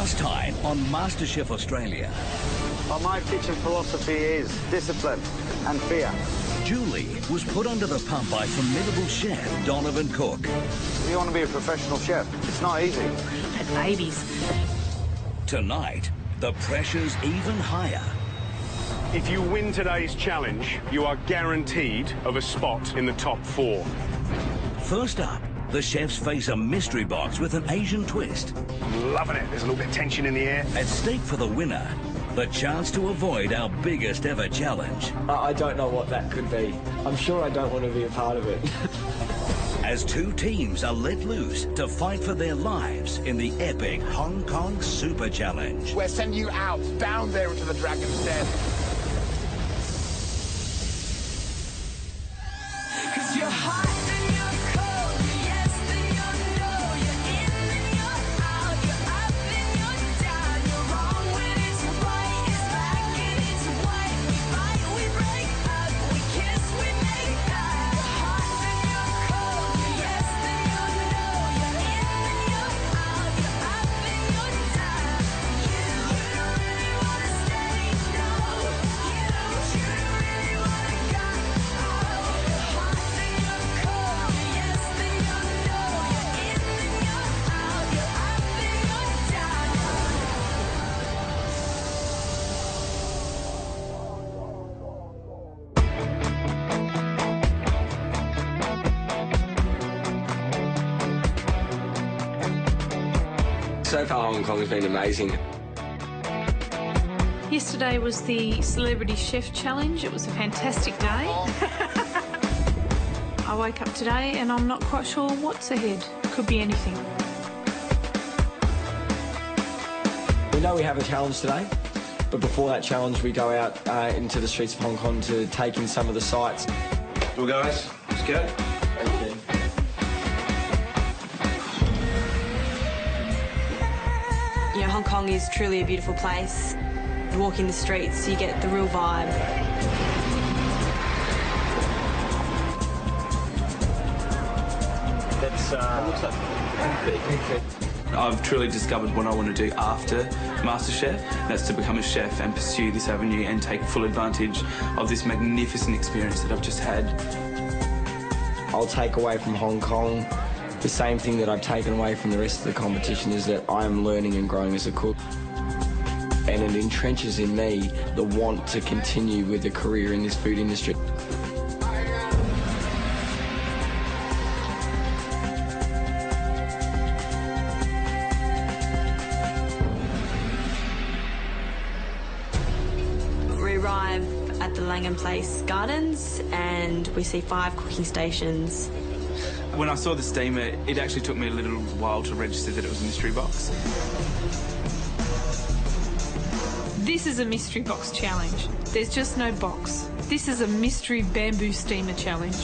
Last time on MasterChef Australia. Well, my kitchen philosophy is discipline and fear. Julie was put under the pump by formidable chef Donovan Cook. If you want to be a professional chef, it's not easy. Had babies. Tonight, the pressure's even higher. If you win today's challenge, you are guaranteed of a spot in the top 4. First up, the chefs face a mystery box with an Asian twist. I'm loving it. There's a little bit of tension in the air. At stake for the winner, the chance to avoid our biggest ever challenge. I don't know what that could be. I'm sure I don't want to be a part of it. As two teams are let loose to fight for their lives in the epic Hong Kong Super Challenge. We're sending you out, down there into the Dragon's Den. So far, Hong Kong has been amazing. Yesterday was the Celebrity Chef Challenge. It was a fantastic day. I woke up today and I'm not quite sure what's ahead. Could be anything. We know we have a challenge today, but before that challenge, we go out into the streets of Hong Kong to take in some of the sights. Well, guys, let's go. Thank you. You know, Hong Kong is truly a beautiful place. You walk in the streets, you get the real vibe. That's looks like I've truly discovered what I want to do after MasterChef. That's to become a chef and pursue this avenue and take full advantage of this magnificent experience that I've just had. I'll take away from Hong Kong the same thing that I've taken away from the rest of the competition, is that I am learning and growing as a cook. And it entrenches in me the want to continue with a career in this food industry. We arrive at the Langham Place Gardens and we see 5 cooking stations. When I saw the steamer, it actually took me a little while to register that it was a mystery box. This is a mystery box challenge. There's just no box. This is a mystery bamboo steamer challenge.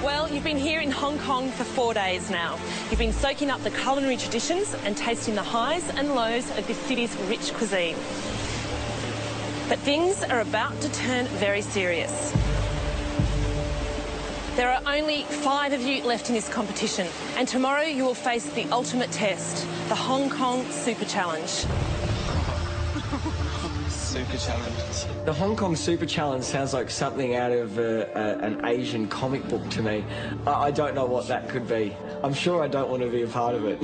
Well, you've been here in Hong Kong for 4 days now. You've been soaking up the culinary traditions and tasting the highs and lows of this city's rich cuisine. But things are about to turn very serious. There are only 5 of you left in this competition, and tomorrow you will face the ultimate test, the Hong Kong Super Challenge. Super Challenge. The Hong Kong Super Challenge sounds like something out of an Asian comic book to me. I don't know what that could be. I'm sure I don't want to be a part of it.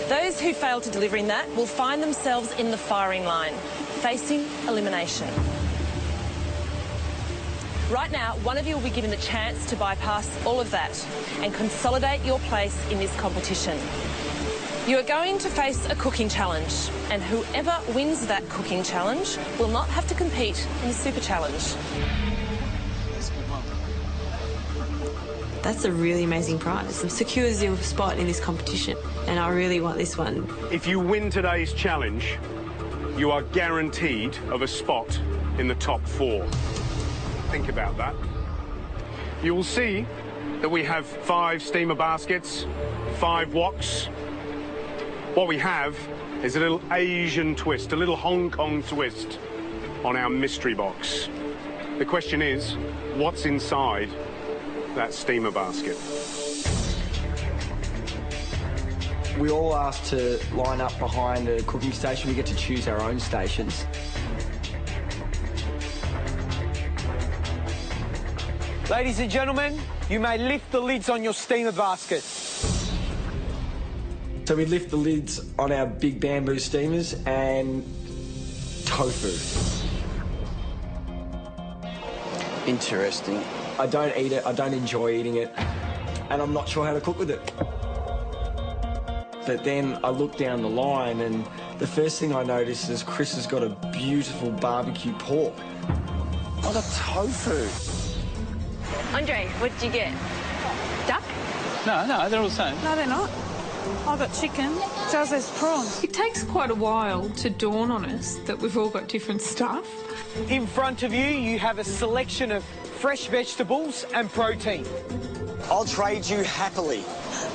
Those who fail to deliver in that will find themselves in the firing line, facing elimination. Right now, one of you will be given the chance to bypass all of that and consolidate your place in this competition. You are going to face a cooking challenge, and whoever wins that cooking challenge will not have to compete in the Super Challenge. That's a really amazing prize. It secures your spot in this competition, and I really want this one. If you win today's challenge, you are guaranteed of a spot in the top 4. Think about that. You will see that we have 5 steamer baskets, 5 woks. What we have is a little Asian twist, a little Hong Kong twist on our mystery box. The question is, what's inside that steamer basket? We all asked to line up behind the cooking station. We get to choose our own stations. Ladies and gentlemen, you may lift the lids on your steamer basket. So we lift the lids on our big bamboo steamers and tofu. Interesting. I don't eat it, I don't enjoy eating it, and I'm not sure how to cook with it. But then I look down the line and the first thing I notice is Chris has got a beautiful barbecue pork. Oh, the tofu. Andre, what did you get? Duck? No, they're all the same. No, they're not. I've got chicken. Jazz has prawns. It takes quite a while to dawn on us that we've all got different stuff. In front of you, you have a selection of fresh vegetables and protein. I'll trade you happily.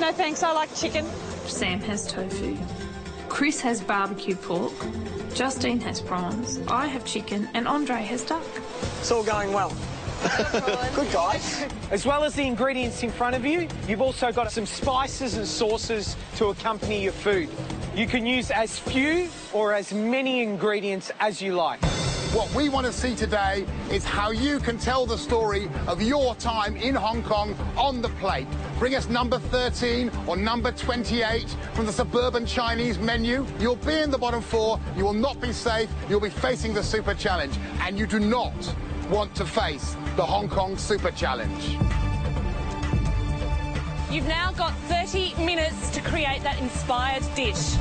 No thanks, I like chicken. Sam has tofu. Chris has barbecue pork. Justine has prawns. I have chicken and Andre has duck. It's all going well. Good guys. As well as the ingredients in front of you, you've also got some spices and sauces to accompany your food. You can use as few or as many ingredients as you like. What we want to see today is how you can tell the story of your time in Hong Kong on the plate. Bring us number 13 or number 28 from the suburban Chinese menu. You'll be in the bottom four. You will not be safe. You'll be facing the Super Challenge. And you do not want to face the Hong Kong Super Challenge. You've now got 30 minutes to create that inspired dish.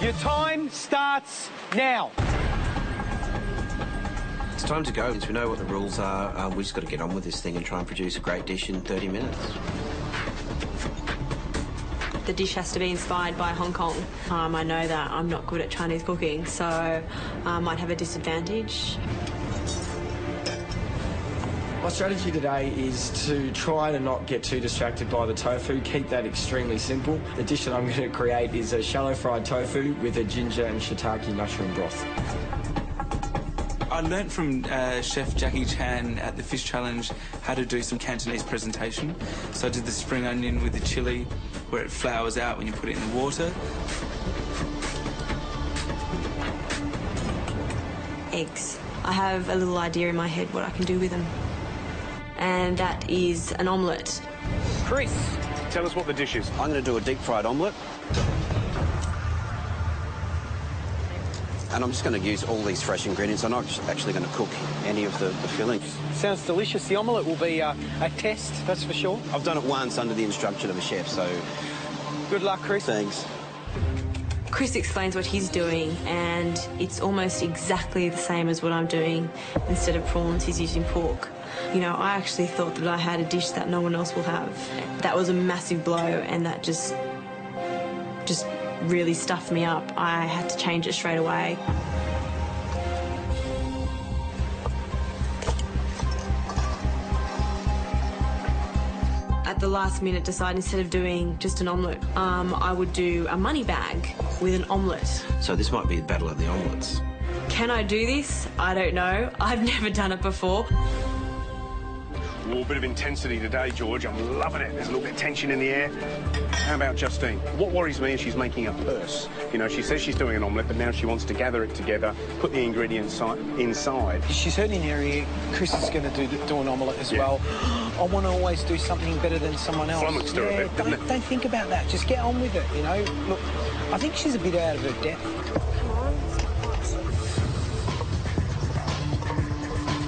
Your time starts now. It's time to go. Since we know what the rules are, we just got to get on with this thing and try and produce a great dish in 30 minutes. The dish has to be inspired by Hong Kong. I know that I'm not good at Chinese cooking, so I might have a disadvantage. My strategy today is to try to not get too distracted by the tofu, keep that extremely simple. The dish that I'm going to create is a shallow fried tofu with a ginger and shiitake mushroom broth. I learnt from Chef Jackie Chan at the Fish Challenge how to do some Cantonese presentation. So I did the spring onion with the chilli, where it flours out when you put it in the water. Eggs. I have a little idea in my head what I can do with them. And that is an omelette. Chris, tell us what the dish is. I'm going to do a deep-fried omelette. And I'm just going to use all these fresh ingredients. I'm not actually going to cook any of the filling. Sounds delicious. The omelette will be a test, that's for sure. I've done it once under the instruction of a chef, so... Good luck, Chris. Thanks. Chris explains what he's doing, and it's almost exactly the same as what I'm doing. Instead of prawns, he's using pork. You know, I actually thought that I had a dish that no one else will have. That was a massive blow, and that just really stuffed me up. I had to change it straight away. At the last minute, decided instead of doing just an omelette, I would do a money bag with an omelette. So this might be the battle of the omelettes. Can I do this? I don't know. I've never done it before. Ooh, a bit of intensity today, George. I'm loving it. There's a little bit of tension in the air. How about Justine? What worries me is she's making a purse. You know, she says she's doing an omelette, but now she wants to gather it together, put the ingredients inside. She's heard in her ear, Chris is going to do an omelette as well. I want to always do something better than someone else. Flummoxed her a bit, didn't it? Don't think about that. Just get on with it, you know. Look, I think she's a bit out of her depth.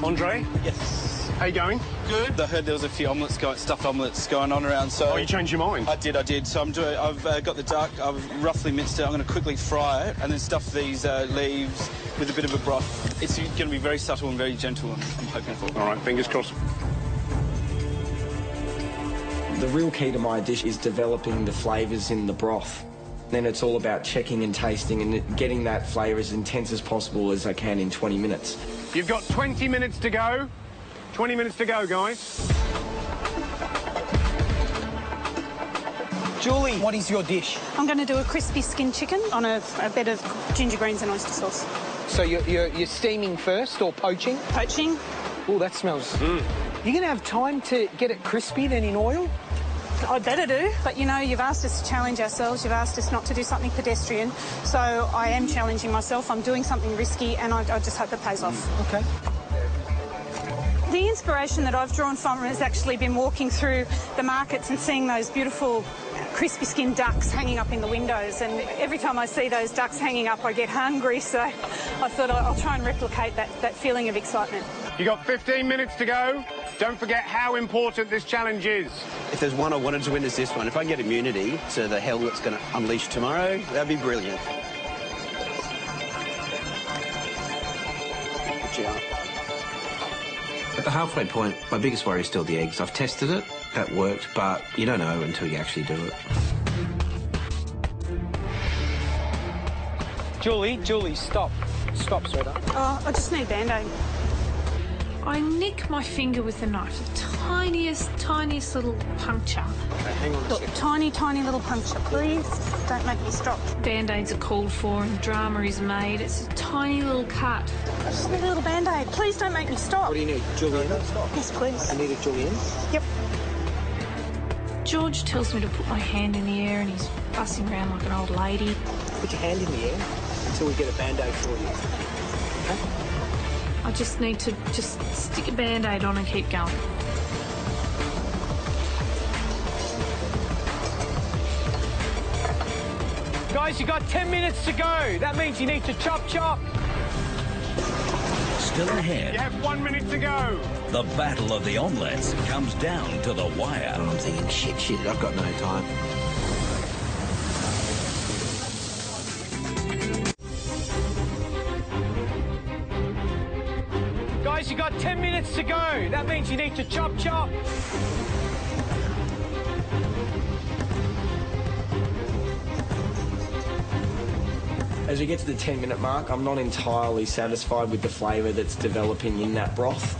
Andre? Yes. How you going? Good. I heard there was a few stuffed omelettes going on around, so... Oh, you changed your mind? I did. So I've got the duck, I've roughly minced it, I'm going to quickly fry it and then stuff these leaves with a bit of a broth. It's going to be very subtle and very gentle, I'm hoping for. All right, fingers crossed. The real key to my dish is developing the flavours in the broth. Then it's all about checking and tasting and getting that flavour as intense as possible as I can in 20 minutes. You've got 20 minutes to go. 20 minutes to go, guys. Julie, what is your dish? I'm going to do a crispy skin chicken on a bed of ginger greens and oyster sauce. So you're steaming first or poaching? Poaching. Oh, that smells... You're going to have time to get it crispy then in oil? I better do. But, you know, you've asked us to challenge ourselves. You've asked us not to do something pedestrian. So I am challenging myself. I'm doing something risky, and I just hope it pays off. OK. The inspiration that I've drawn from has actually been walking through the markets and seeing those beautiful crispy skinned ducks hanging up in the windows, and every time I see those ducks hanging up I get hungry, so I thought I'll try and replicate that feeling of excitement. You got 15 minutes to go. Don't forget how important this challenge is. If there's one I wanted to win, it's this one. If I can get immunity to the hell that's going to unleash tomorrow, that'd be brilliant. Good job. At the halfway point, my biggest worry is still the eggs. I've tested it, that worked, but you don't know until you actually do it. Julie, stop. Stop, sweetheart. Oh, I just need Band-Aid. I nick my finger with a knife, the tiniest little puncture. Okay, hang on a Look, second. tiny little puncture, please. Don't make me stop. Band-Aids are called for and drama is made. It's a tiny little cut. I just need a little Band-Aid. Please don't make me stop. What do you need, Julian? Yes, please. I need a Julian. Yep. George tells me to put my hand in the air and he's fussing around like an old lady. Put your hand in the air until we get a Band-Aid for you. Okay? I just need to stick a Band-Aid on and keep going. Guys, you got 10 minutes to go. That means you need to chop. Still ahead. You have 1 minute to go. The battle of the omelettes comes down to the wire. I'm thinking, shit, I've got no time. Guys, you got 10 minutes to go. That means you need to chop. As we get to the 10-minute mark, I'm not entirely satisfied with the flavour that's developing in that broth.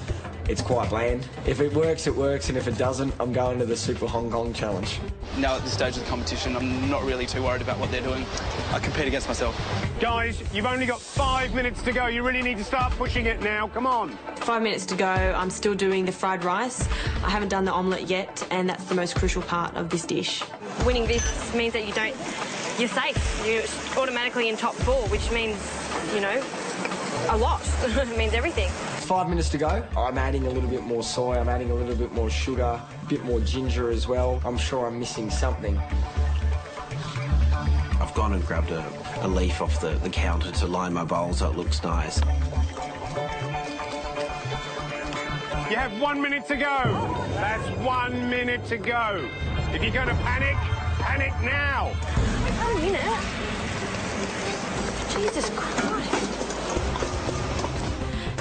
It's quite bland. If it works, it works, and if it doesn't, I'm going to the Super Hong Kong Challenge. Now at this stage of the competition, I'm not really too worried about what they're doing. I compete against myself. Guys, you've only got 5 minutes to go. You really need to start pushing it now. Come on. 5 minutes to go. I'm still doing the fried rice. I haven't done the omelette yet, and that's the most crucial part of this dish. Winning this means that you're safe. You're automatically in top 4, which means, you know, a lot. It means everything. 5 minutes to go. I'm adding a little bit more soy, I'm adding a little bit more sugar, a bit more ginger as well. I'm sure I'm missing something. I've gone and grabbed a leaf off the counter to line my bowl so it looks nice. You have 1 minute to go. That's 1 minute to go. If you're going to panic now. 1 minute? Jesus Christ.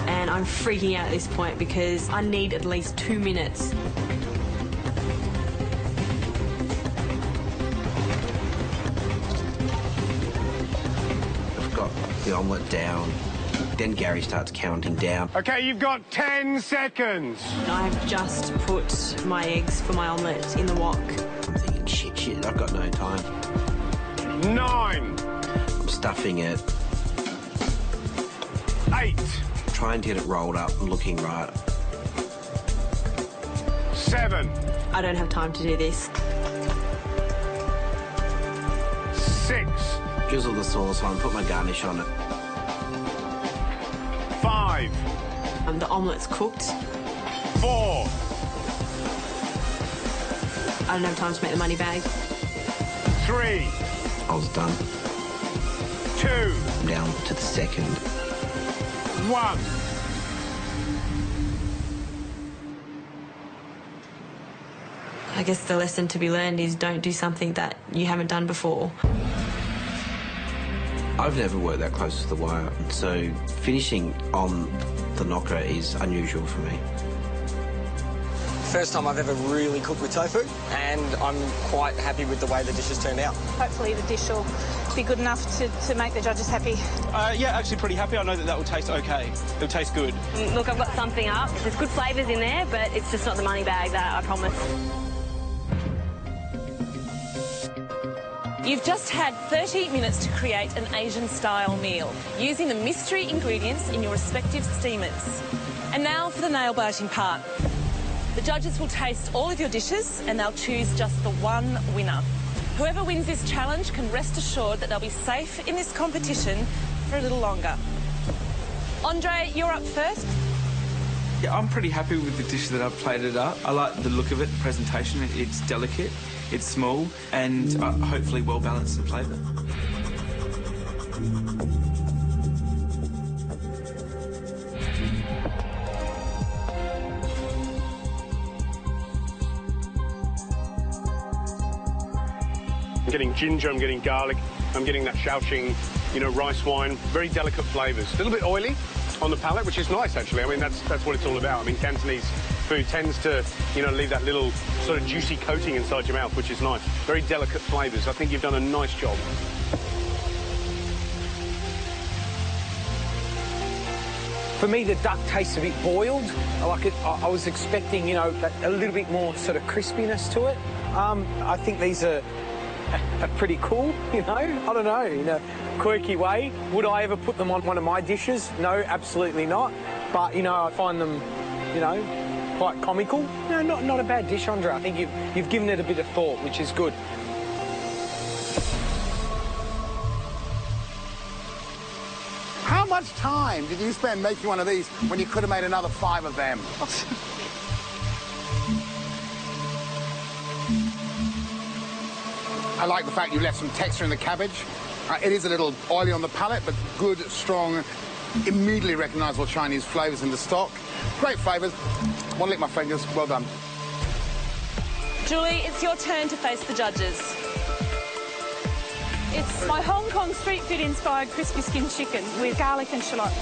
And I'm freaking out at this point because I need at least 2 minutes. I've got the omelette down. Then Gary starts counting down. OK, you've got 10 seconds. I've just put my eggs for my omelette in the wok. I'm thinking, shit, I've got no time. 9. I'm stuffing it. 8. Trying to get it rolled up and looking right. 7. I don't have time to do this. 6. Drizzle the sauce on, put my garnish on it. 5. The omelette's cooked. 4. I don't have time to make the money bag. 3. I was done. 2. I'm down to the second. 1. I guess the lesson to be learned is don't do something that you haven't done before. I've never worked that close to the wire, so finishing on the knocker is unusual for me. First time I've ever really cooked with tofu, and I'm quite happy with the way the dish has turned out. Hopefully the dish will be good enough to make the judges happy. Yeah, actually pretty happy. I know that will taste okay. It'll taste good. Look, I've got something up. There's good flavours in there, but it's just not the money bag, that I promise. You've just had 30 minutes to create an Asian-style meal using the mystery ingredients in your respective steamers. And now for the nail-biting part. The judges will taste all of your dishes and they'll choose just the one winner. Whoever wins this challenge can rest assured that they'll be safe in this competition for a little longer. Andre, you're up first. Yeah, I'm pretty happy with the dish that I've plated up. I like the look of it, the presentation. It's delicate, it's small, and hopefully well balanced in flavour. I'm getting ginger, I'm getting garlic, I'm getting that Shaoxing, you know, rice wine. Very delicate flavours. A little bit oily on the palate, which is nice, actually. I mean, that's what it's all about. I mean, Cantonese food tends to, you know, leave that little sort of juicy coating inside your mouth, which is nice. Very delicate flavours. I think you've done a nice job. For me, the duck tastes a bit boiled. I was expecting, you know, a little bit more sort of crispiness to it. I think these are pretty cool, you know. I don't know, in a quirky way. Would I ever put them on one of my dishes? No, absolutely not. But, you know, I find them, you know, quite comical. No, not a bad dish, Andre. I think you've given it a bit of thought, which is good. How much time did you spend making one of these when you could have made another 5 of them? I like the fact you left some texture in the cabbage. It is a little oily on the palate, but good, strong, immediately recognisable Chinese flavours in the stock. Great flavours. Want to lick my fingers. Well done. Julie, it's your turn to face the judges. It's my Hong Kong street food inspired crispy skin chicken with garlic and shallot.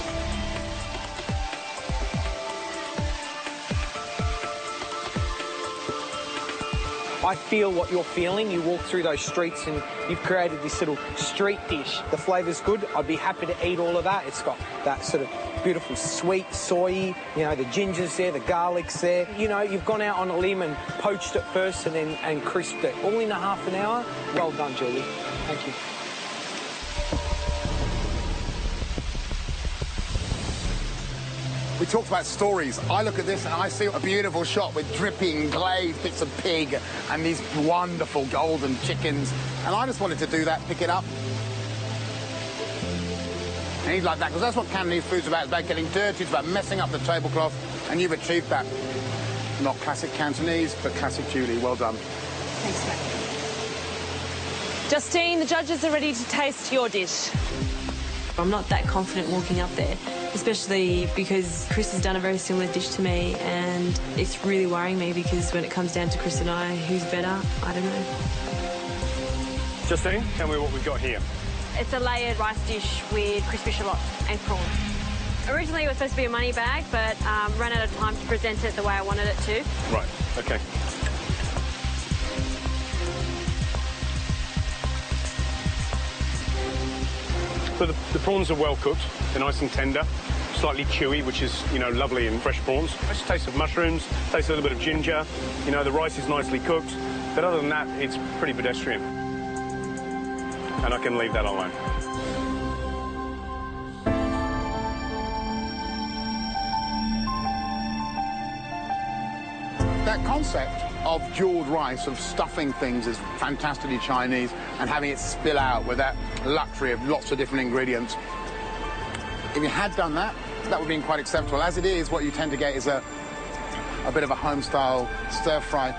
I feel what you're feeling. You walk through those streets and you've created this little street dish. The flavour's good. I'd be happy to eat all of that. It's got that sort of beautiful sweet, soy, you know, the ginger's there, the garlic's there. You know, you've gone out on a limb and poached it first and crisped it. All in a half an hour. Well done, Julie. Thank you. We talked about stories. I look at this and I see a beautiful shot with dripping glazed bits of pig and these wonderful golden chickens. And I just wanted to do that, pick it up. And eat like that, because that's what Cantonese food's about. It's about getting dirty, it's about messing up the tablecloth, and you've achieved that. Not classic Cantonese, but classic Julie. Well done. Thanks, mate. Justine, the judges are ready to taste your dish. I'm not that confident walking up there, especially because Chris has done a very similar dish to me, and it's really worrying me because when it comes down to Chris and I, who's better, I don't know. Justine, tell me what we've got here. It's a layered rice dish with crispy shallot and prawns. Originally it was supposed to be a money bag, but ran out of time to present it the way I wanted it to. Right, OK. So the prawns are well cooked, they're nice and tender, slightly chewy, which is, you know, lovely in fresh prawns. Nice taste of mushrooms, taste a little bit of ginger. You know, the rice is nicely cooked, but other than that, it's pretty pedestrian. And I can leave that alone. That concept of jewelled rice, of stuffing things, is fantastically Chinese, and having it spill out with that luxury of lots of different ingredients. If you had done that, that would have been quite acceptable. As it is, what you tend to get is a bit of a home-style stir-fry.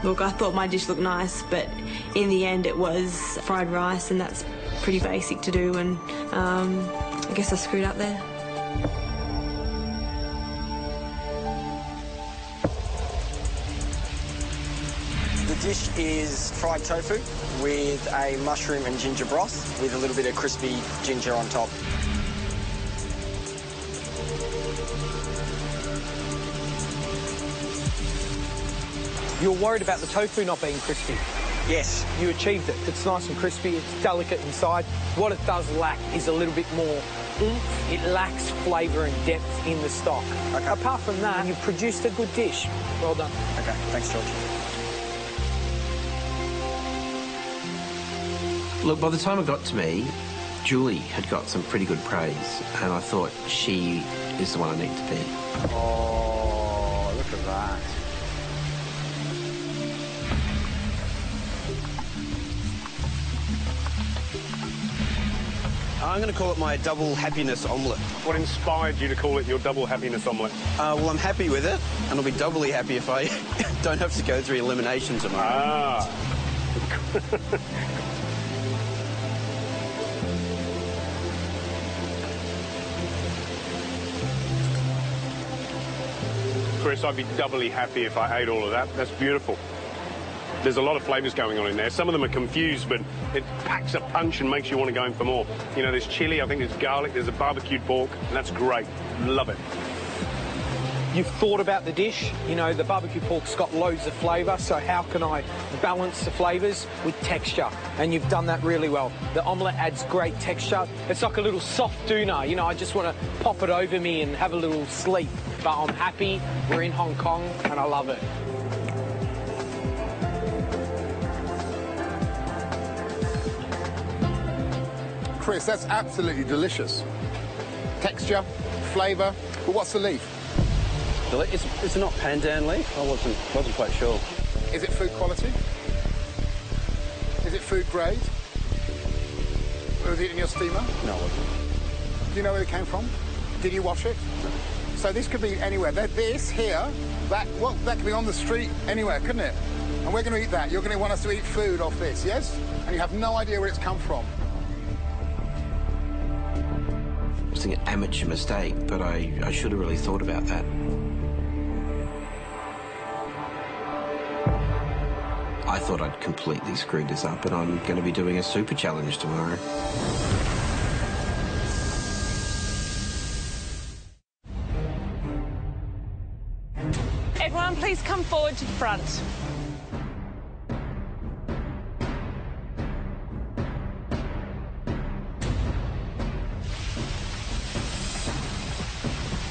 Look, I thought my dish looked nice, but in the end it was fried rice, and that's pretty basic to do, and I guess I screwed up there. The dish is fried tofu with a mushroom and ginger broth with a little bit of crispy ginger on top. You're worried about the tofu not being crispy. Yes. You achieved it. It's nice and crispy, it's delicate inside. What it does lack is a little bit more oomph. It lacks flavour and depth in the stock. Okay. Apart from that, you've produced a good dish. Well done. Okay, thanks, George. Look, by the time it got to me, Julie had got some pretty good praise, and I thought she is the one I need to be. Oh. I'm going to call it my double happiness omelette. What inspired you to call it your double happiness omelette? Well, I'm happy with it, and I'll be doubly happy if I don't have to go through elimination tomorrow. Ah. Chris, I'd be doubly happy if I ate all of that. That's beautiful. There's a lot of flavours going on in there. Some of them are confused, but it packs a punch and makes you want to go in for more. You know, there's chilli, I think there's garlic, there's a barbecued pork, and that's great. Love it. You've thought about the dish. You know, the barbecue pork's got loads of flavour, so how can I balance the flavours with texture? And you've done that really well. The omelette adds great texture. It's like a little soft doona. You know, I just want to pop it over me and have a little sleep. But I'm happy. We're in Hong Kong, and I love it. Chris, that's absolutely delicious. Texture, flavour, but what's the leaf? It's not pandan leaf. I wasn't quite sure. Is it food quality? Is it food grade? Was it in your steamer? No, it wasn't. Do you know where it came from? Did you wash it? No. So this could be anywhere. This here, that could be on the street anywhere, couldn't it? And we're going to eat that. You're going to want us to eat food off this, yes? And you have no idea where it's come from. I was thinking amateur mistake, but I should have really thought about that. I thought I'd completely screwed this up, and I'm going to be doing a super challenge tomorrow. Everyone, please come forward to the front.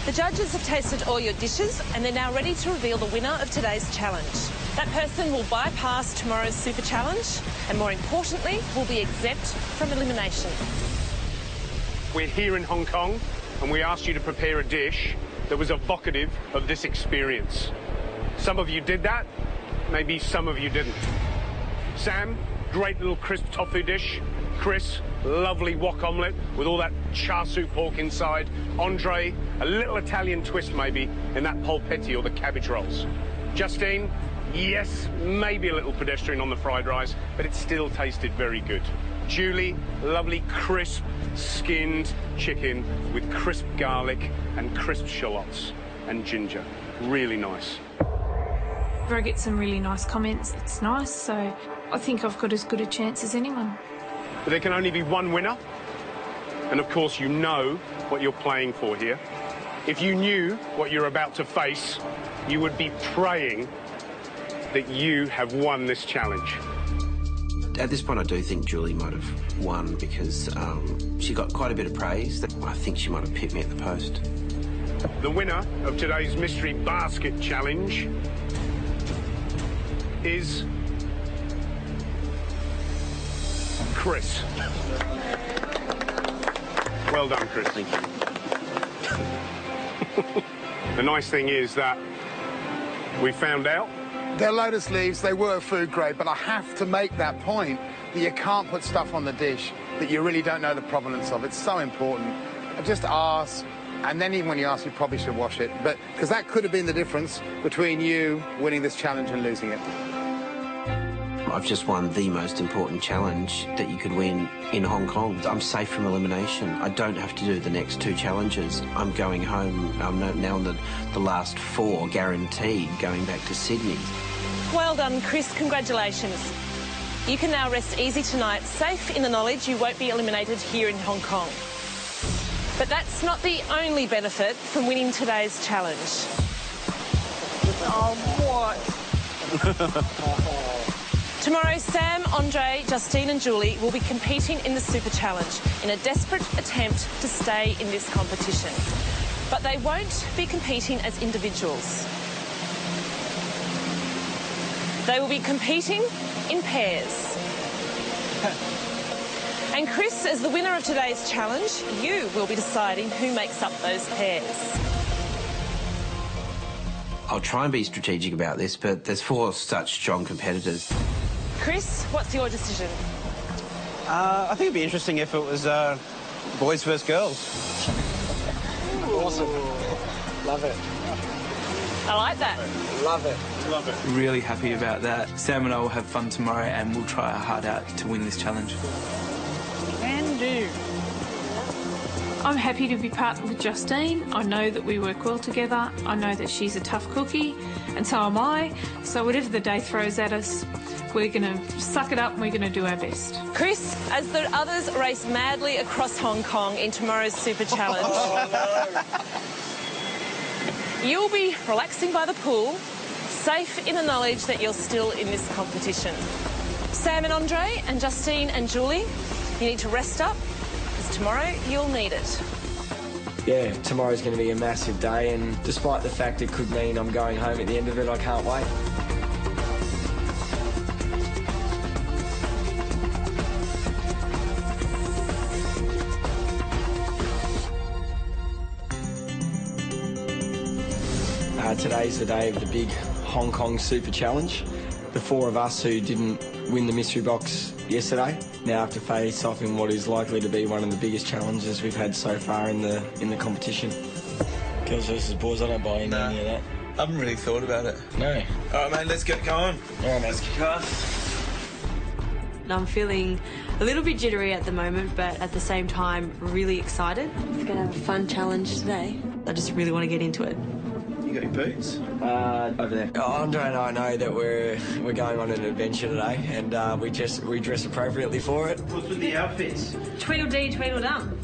The judges have tasted all your dishes and they're now ready to reveal the winner of today's challenge. That person will bypass tomorrow's super challenge and, more importantly, will be exempt from elimination. We're here in Hong Kong and we asked you to prepare a dish that was evocative of this experience. Some of you did that, maybe some of you didn't. Sam, great little crisp tofu dish. Chris, lovely wok omelette with all that char siu pork inside. Andre, a little Italian twist maybe in that polpetti or the cabbage rolls. Justine, yes, maybe a little pedestrian on the fried rice, but it still tasted very good. Julie, lovely crisp skinned chicken with crisp garlic and crisp shallots and ginger. Really nice. I get some really nice comments. It's nice, so I think I've got as good a chance as anyone. But there can only be one winner. And of course, you know what you're playing for here. If you knew what you're about to face, you would be praying that you have won this challenge. At this point, I do think Julie might have won because she got quite a bit of praise. I think she might have pipped me at the post. The winner of today's Mystery Basket Challenge is Chris. Well done, Chris. Thank you. The nice thing is that we found out They're lotus leaves, they were food grade, but I have to make that point that you can't put stuff on the dish that you really don't know the provenance of. It's so important. Just ask, and then even when you ask, you probably should wash it, but because that could have been the difference between you winning this challenge and losing it. I've just won the most important challenge that you could win in Hong Kong. I'm safe from elimination. I don't have to do the next 2 challenges. I'm going home. I'm now on the last 4, guaranteed, going back to Sydney. Well done, Chris. Congratulations. You can now rest easy tonight, safe in the knowledge you won't be eliminated here in Hong Kong. But that's not the only benefit from winning today's challenge. Oh, what? Tomorrow, Sam, Andre, Justine and Julie will be competing in the Super Challenge in a desperate attempt to stay in this competition. But they won't be competing as individuals. They will be competing in pairs. And Chris, as the winner of today's challenge, you will be deciding who makes up those pairs. I'll try and be strategic about this, but there's 4 such strong competitors. Chris, what's your decision? I think it'd be interesting if it was Boys versus girls. Awesome. Love it. I like that. Love it. Love it. Really happy about that. Sam and I will have fun tomorrow and we'll try our heart out to win this challenge. Can do. I'm happy to be partnered with Justine. I know that we work well together. I know that she's a tough cookie, and so am I. So whatever the day throws at us, we're going to suck it up and we're going to do our best. Chris, as the others race madly across Hong Kong in tomorrow's Super Challenge, you'll be relaxing by the pool, safe in the knowledge that you're still in this competition. Sam and Andre and Justine and Julie, you need to rest up, because tomorrow you'll need it. Yeah, tomorrow's going to be a massive day, and despite the fact it could mean I'm going home at the end of it, I can't wait. Today's the day of the big Hong Kong Super Challenge. The four of us who didn't win the mystery box yesterday now have to face off in what is likely to be one of the biggest challenges we've had so far in the competition. Girls versus boys, I don't buy into any of that. I haven't really thought about it. No. All right, mate, let's get going. All right, let's kick off. I'm feeling a little bit jittery at the moment, but at the same time, really excited. We're going to have a fun challenge today. I just really want to get into it. You got your boots? Over there. Andre and I know that we're going on an adventure today, and we dress appropriately for it. What's with the outfits? Tweedledee, Tweedledum.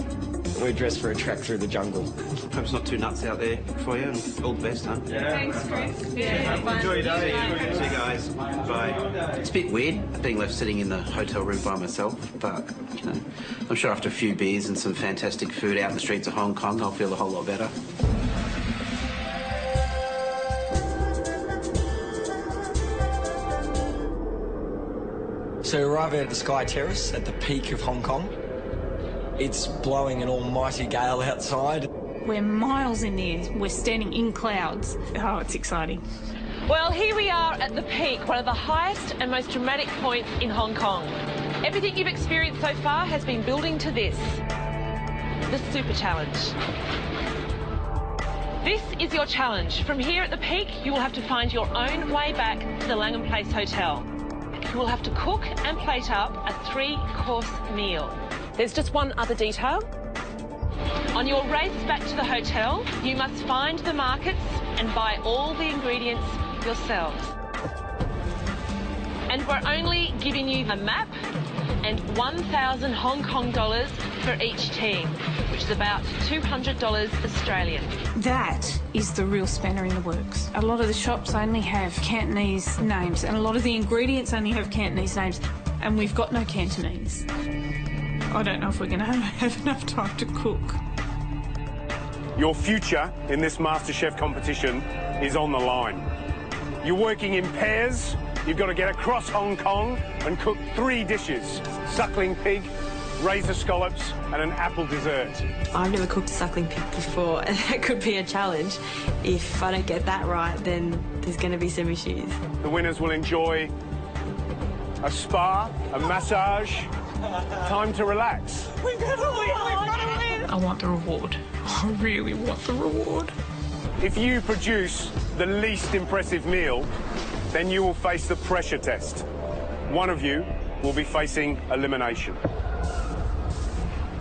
We're dressed for a trek through the jungle. Hope it's not too nuts out there for you, and all the best, huh? Yeah. Thanks, Chris. Yeah. Enjoy your day. See you guys. Bye. It's a bit weird being left sitting in the hotel room by myself, but, you know, I'm sure after a few beers and some fantastic food out in the streets of Hong Kong, I'll feel a whole lot better. So we arrive at the Sky Terrace at the peak of Hong Kong. It's blowing an almighty gale outside. We're miles in the air. We're standing in clouds. Oh, it's exciting. Well, here we are at the peak, one of the highest and most dramatic points in Hong Kong. Everything you've experienced so far has been building to this, the Super Challenge. This is your challenge. From here at the peak, you will have to find your own way back to the Langham Place Hotel. You will have to cook and plate up a 3-course meal. There's just one other detail. On your race back to the hotel, you must find the markets and buy all the ingredients yourselves. And we're only giving you a map and 1,000 Hong Kong dollars for each team, which is about $200 Australian. That is the real spanner in the works. A lot of the shops only have Cantonese names, and a lot of the ingredients only have Cantonese names, and we've got no Cantonese. I don't know if we're going to have enough time to cook. Your future in this MasterChef competition is on the line. You're working in pairs. You've got to get across Hong Kong and cook 3 dishes: suckling pig, razor scallops and an apple dessert. I've never cooked a suckling pig before, and that could be a challenge. If I don't get that right, then there's going to be some issues. The winners will enjoy a spa, a massage, time to relax. We've got to win! I want the reward. I really want the reward. If you produce the least impressive meal, then you will face the pressure test. One of you will be facing elimination.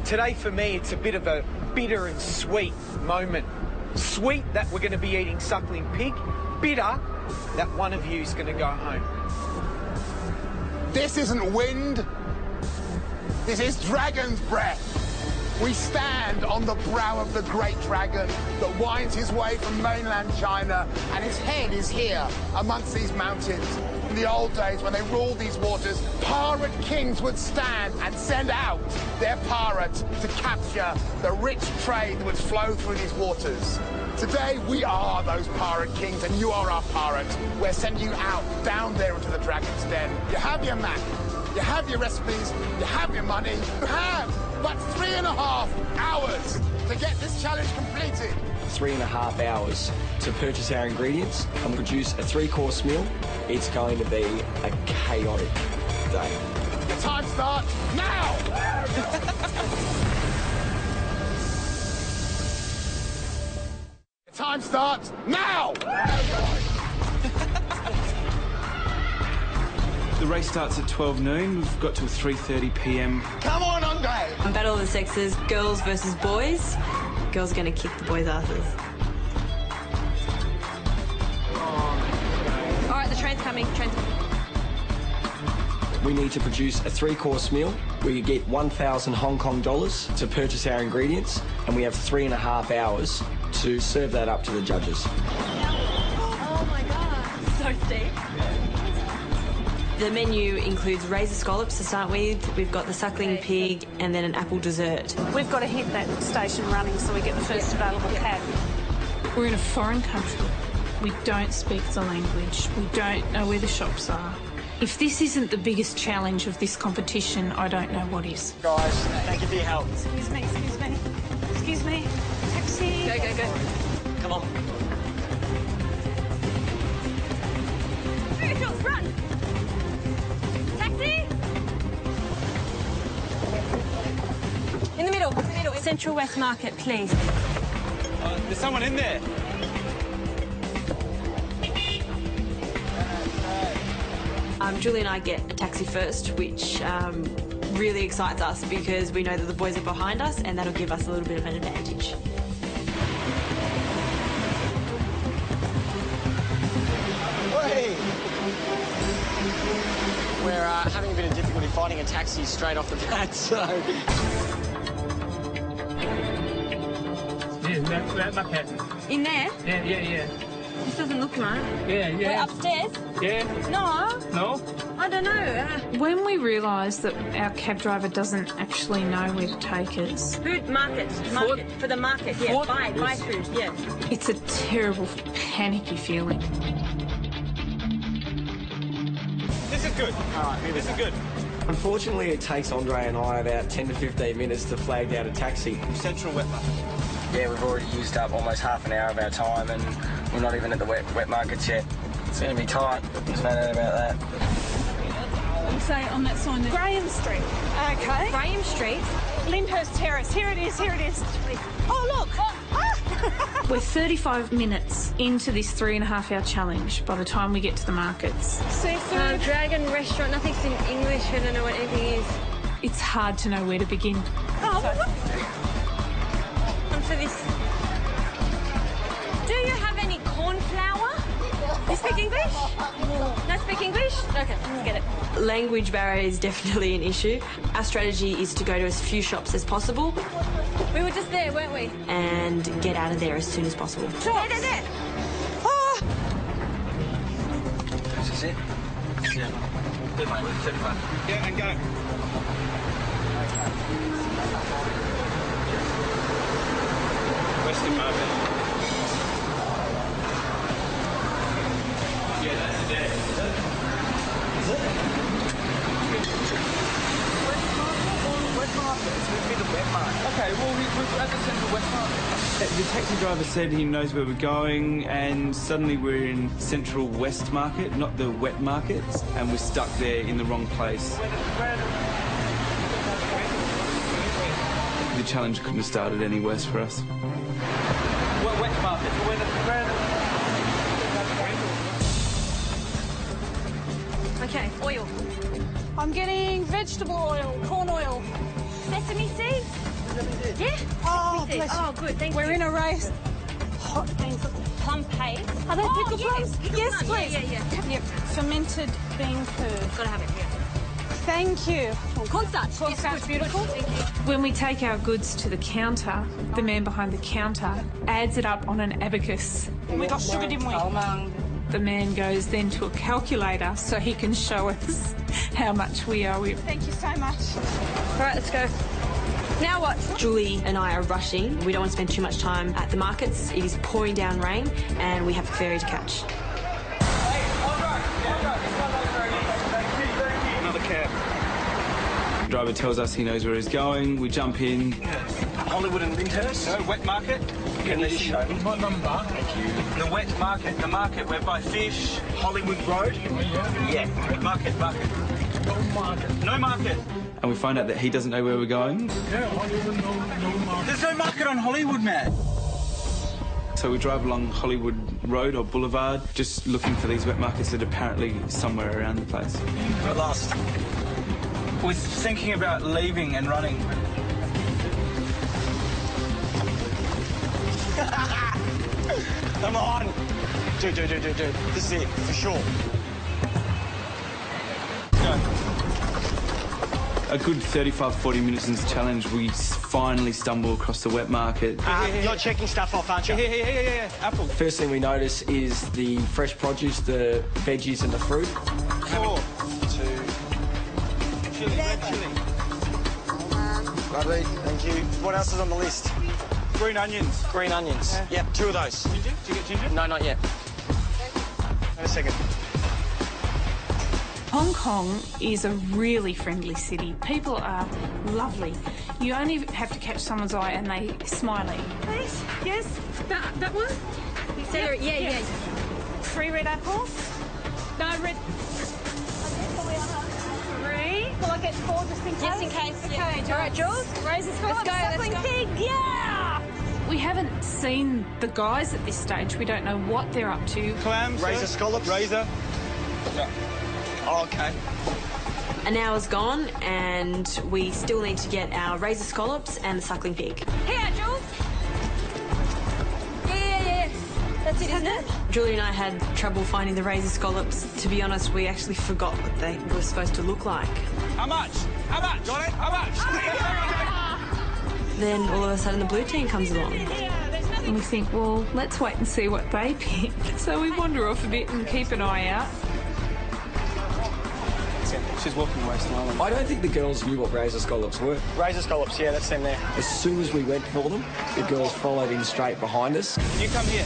Today for me, it's a bit of a bitter and sweet moment. Sweet that we're going to be eating suckling pig. Bitter that one of you is going to go home. This isn't wind. This is dragon's breath. We stand on the brow of the great dragon that winds his way from mainland China, and his head is here amongst these mountains. In the old days, when they ruled these waters, pirate kings would stand and send out their pirates to capture the rich trade that would flow through these waters. Today, we are those pirate kings, and you are our pirates. We're sending you out, down there into the dragon's den. You have your map, you have your recipes, you have your money, you have but 3.5 hours to get this challenge completed. 3.5 hours to purchase our ingredients and produce a 3-course meal. It's going to be a chaotic day. The time starts now! time starts now! The race starts at 12 noon. We've got till 3:30 p.m. Come on, Andre! Battle of the sexes, girls versus boys. Girls are going to kick the boys' asses. All right, the train's coming. We need to produce a 3-course meal. We get 1,000 Hong Kong dollars to purchase our ingredients, and we have 3.5 hours to serve that up to the judges. Oh my God, so steep. The menu includes razor scallops to start with. We've got the suckling pig and then an apple dessert. We've got to hit that station running so we get the first available cab. We're in a foreign country. We don't speak the language. We don't know where the shops are. If this isn't the biggest challenge of this competition, I don't know what is. Guys, thank you for your help. Excuse me. Excuse me. Taxi. Go. Come on. Rituals, run! Taxi! In the middle. Central West Market, please. There's someone in there. Julie and I get a taxi first, which really excites us because we know that the boys are behind us and that'll give us a little bit of an advantage. Hey! We're having a bit of difficulty finding a taxi straight off the bat, so... In there? Yeah. This doesn't look right. Yeah. We're upstairs? Yeah. No. I don't know. When we realise that our cab driver doesn't actually know where to take us, Food market. For the market, yeah. Food? Buy food, yeah. it's a terrible, panicky feeling. This is good. All right, this is good. Unfortunately, it takes Andre and I about 10 to 15 minutes to flag down a taxi. Central Wet Market. Yeah, we've already used up almost half an hour of our time and we're not even at the wet markets yet. It's going to be tight. There's no doubt about that. And say on that sign there. Graham Street. Okay. Graham Street. Lyndhurst Terrace. Here it is. Oh, look. We're 35 minutes into this 3.5-hour challenge by the time we get to the markets. Seafood. Dragon Restaurant. Nothing's in English. I don't know what anything is. It's hard to know where to begin. For this. Do you have any corn flour? You speak English? No speak English? Okay, let's get it. Language barrier is definitely an issue. Our strategy is to go to as few shops as possible. We were just there, weren't we? And get out of there as soon as possible. Sure. There. Oh. This is it? Yeah. 35. Yeah, and go. Western Market. Yeah, that's it. Is it? West Market. It's going to be the wet market. Okay, well, we're at the Central West Market. The taxi driver said he knows where we're going, and suddenly we're in Central West Market, not the wet markets, and we're stuck there in the wrong place. The challenge couldn't have started any worse for us. Wet Market. Okay, oil. I'm getting vegetable oil, corn oil. Sesame seeds? Yeah. Oh, Sesame seeds. Oh, good, thank you. We're in a race. Hot things. Plum paste. Are they pickled yes. plums? Yes, please. Yeah. Yep. Fermented bean curd. Gotta have it, yeah. Thank you. Cornstarch. Cornstarch, beautiful. Thank you. When we take our goods to the counter, the man behind the counter adds it up on an abacus. We got sugar, didn't we? The man goes then to a calculator so he can show us how much we owe him. Thank you so much. All right, let's go. Now what? Julie and I are rushing. We don't want to spend too much time at the markets. It is pouring down rain and we have a ferry to catch. Another cab. The driver tells us he knows where he's going. We jump in. Hollywood and Lyndhurst. No, Wet Market. Can you show me? What number? Thank you. The Wet Market. The market. We're by Fish, Hollywood Road. Yeah. Wet Market. No market. And we find out that he doesn't know where we're going. Yeah, Hollywood, no market. There's no market on Hollywood, man. So we drive along Hollywood Road or Boulevard, just looking for these wet markets that are apparently somewhere around the place. At last. We're thinking about leaving and running. Come on! Dude. This is it, for sure. A good 35-40 minutes into the challenge, we finally stumble across the wet market. You're checking stuff off, aren't you? Yeah. Apple. First thing we notice is the fresh produce, the veggies and the fruit. 4, 2... Chili, red chili. Lovely, thank you. What else is on the list? Green onions. Green onions. Yep, 2 of those. Ginger? Did you get ginger? No, not yet. Wait a second. Hong Kong is a really friendly city. People are lovely. You only have to catch someone's eye and they smile at you. Please? Yes? That one? Yep. Yeah. 3 red apples. No, red... 3. Will I get 4 just in case? Just in case, yeah. Okay, All right, Jules? Razor scallop, Let's go. pig, yeah! We haven't seen the guys at this stage. We don't know what they're up to. Clams. Razor scallops. Razor. Yeah. Oh, okay. An hour's gone and we still need to get our razor scallops and the suckling pig. Here, Jules. Yeah. That's it, isn't it? Julie and I had trouble finding the razor scallops. To be honest, we actually forgot what they were supposed to look like. How much? Got it? How much? Then all of a sudden the blue team comes along. And we think, well, let's wait and see what they pick. So we wander off a bit and keep an eye out. She's walking away smiling. I don't think the girls knew what razor scallops were. Razor scallops, yeah, that's them there. As soon as we went for them, the girls followed in straight behind us. You come here.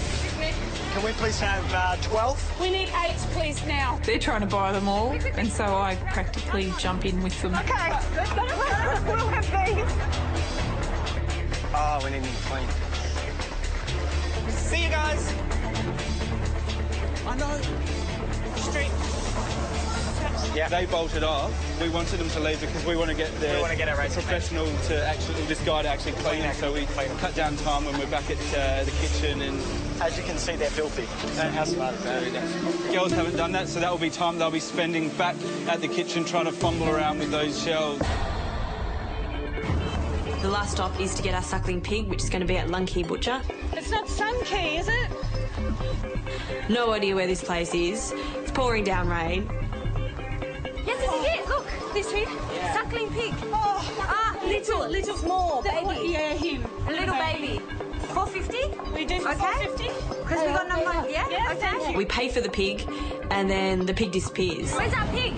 Can we please have 12? We need 8, please, now. They're trying to buy them all, and so I practically jump in with them. Okay, we'll have these. Oh, we need them clean. See you guys. I know. Street. Yeah. They bolted off. We wanted them to leave because we want to get the professional to actually, this guy to actually clean it. So we cut down time when we're back at the kitchen. And as you can see, they're filthy. How smart is that? Girls haven't done that, so that will be time they'll be spending back at the kitchen trying to fumble around with those shells. The last stop is to get our suckling pig, which is going to be at Lung Key Butcher. It's not Sun Key, is it? No idea where this place is. It's pouring down rain. Yes. Look, this here. Yeah. Suckling pig. Oh, little small baby. Yeah, him. A little baby. 450? We do for 450? Because we got number. Yeah? Okay. We pay for the pig, and then the pig disappears. Where's our pig?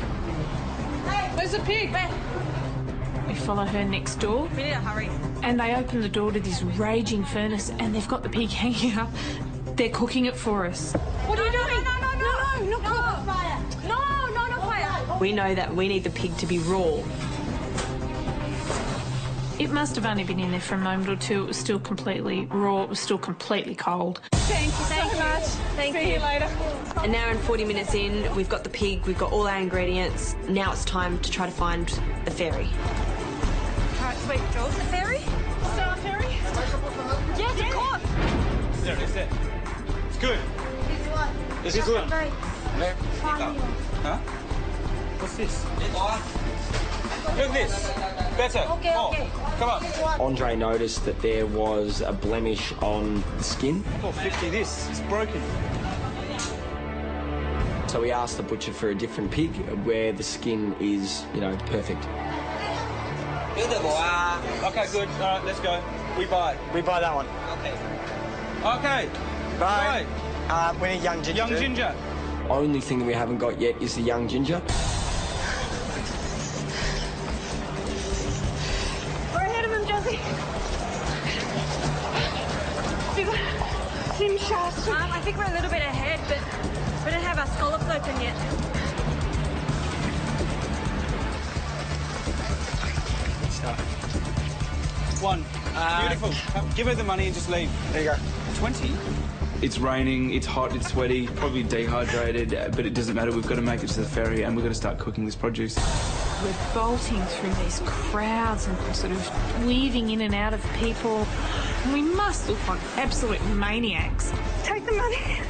Hey, where's the pig? Where? We follow her next door. We need to hurry. And they open the door to this raging furnace, and they've got the pig hanging up. They're cooking it for us. What are you doing? No, not fire. No, not fire. We know that we need the pig to be raw. It must have only been in there for a moment or two. It was still completely raw. It was still completely cold. Thank you so much. See you later. An hour and 40 minutes in, we've got the pig, we've got all our ingredients. Now it's time to try to find the ferry. All right, sweet, Jules. The ferry? Is there a ferry? Yes, of course. It's there. It's good. Is it good? Huh? What's this? Look at this. Better. Okay. Come on. Andre noticed that there was a blemish on the skin. 450 this. It's broken. So we asked the butcher for a different pig where the skin is, perfect. Okay, good. All right, let's go. We buy. We buy that one. Okay. Bye. We need young ginger. Young ginger. Only thing we haven't got yet is the young ginger. We're ahead of him, Josie. Tim Shafts. I think we're a little bit ahead, but we don't have our scallops open yet. One. Beautiful. Give her the money and just leave. There you go. 20? It's raining, it's hot, it's sweaty, probably dehydrated, but it doesn't matter. We've got to make it to the ferry and we've got to start cooking this produce. We're bolting through these crowds and sort of weaving in and out of people. And we must look like absolute maniacs. Take the money,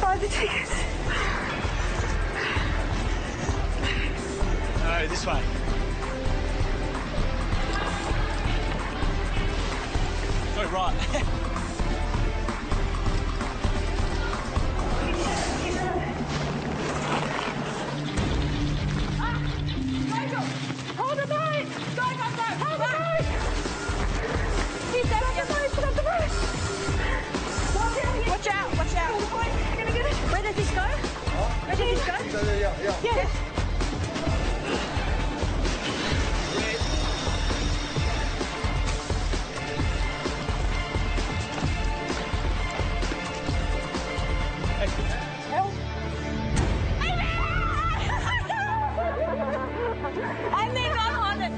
buy the tickets. No, this way. Go right. Hold the boat! Hold the boat! Keep that on the boat! Put on the boat! Watch out! Watch out! Where does this go? Where does this go? Yeah. Help! And then on it.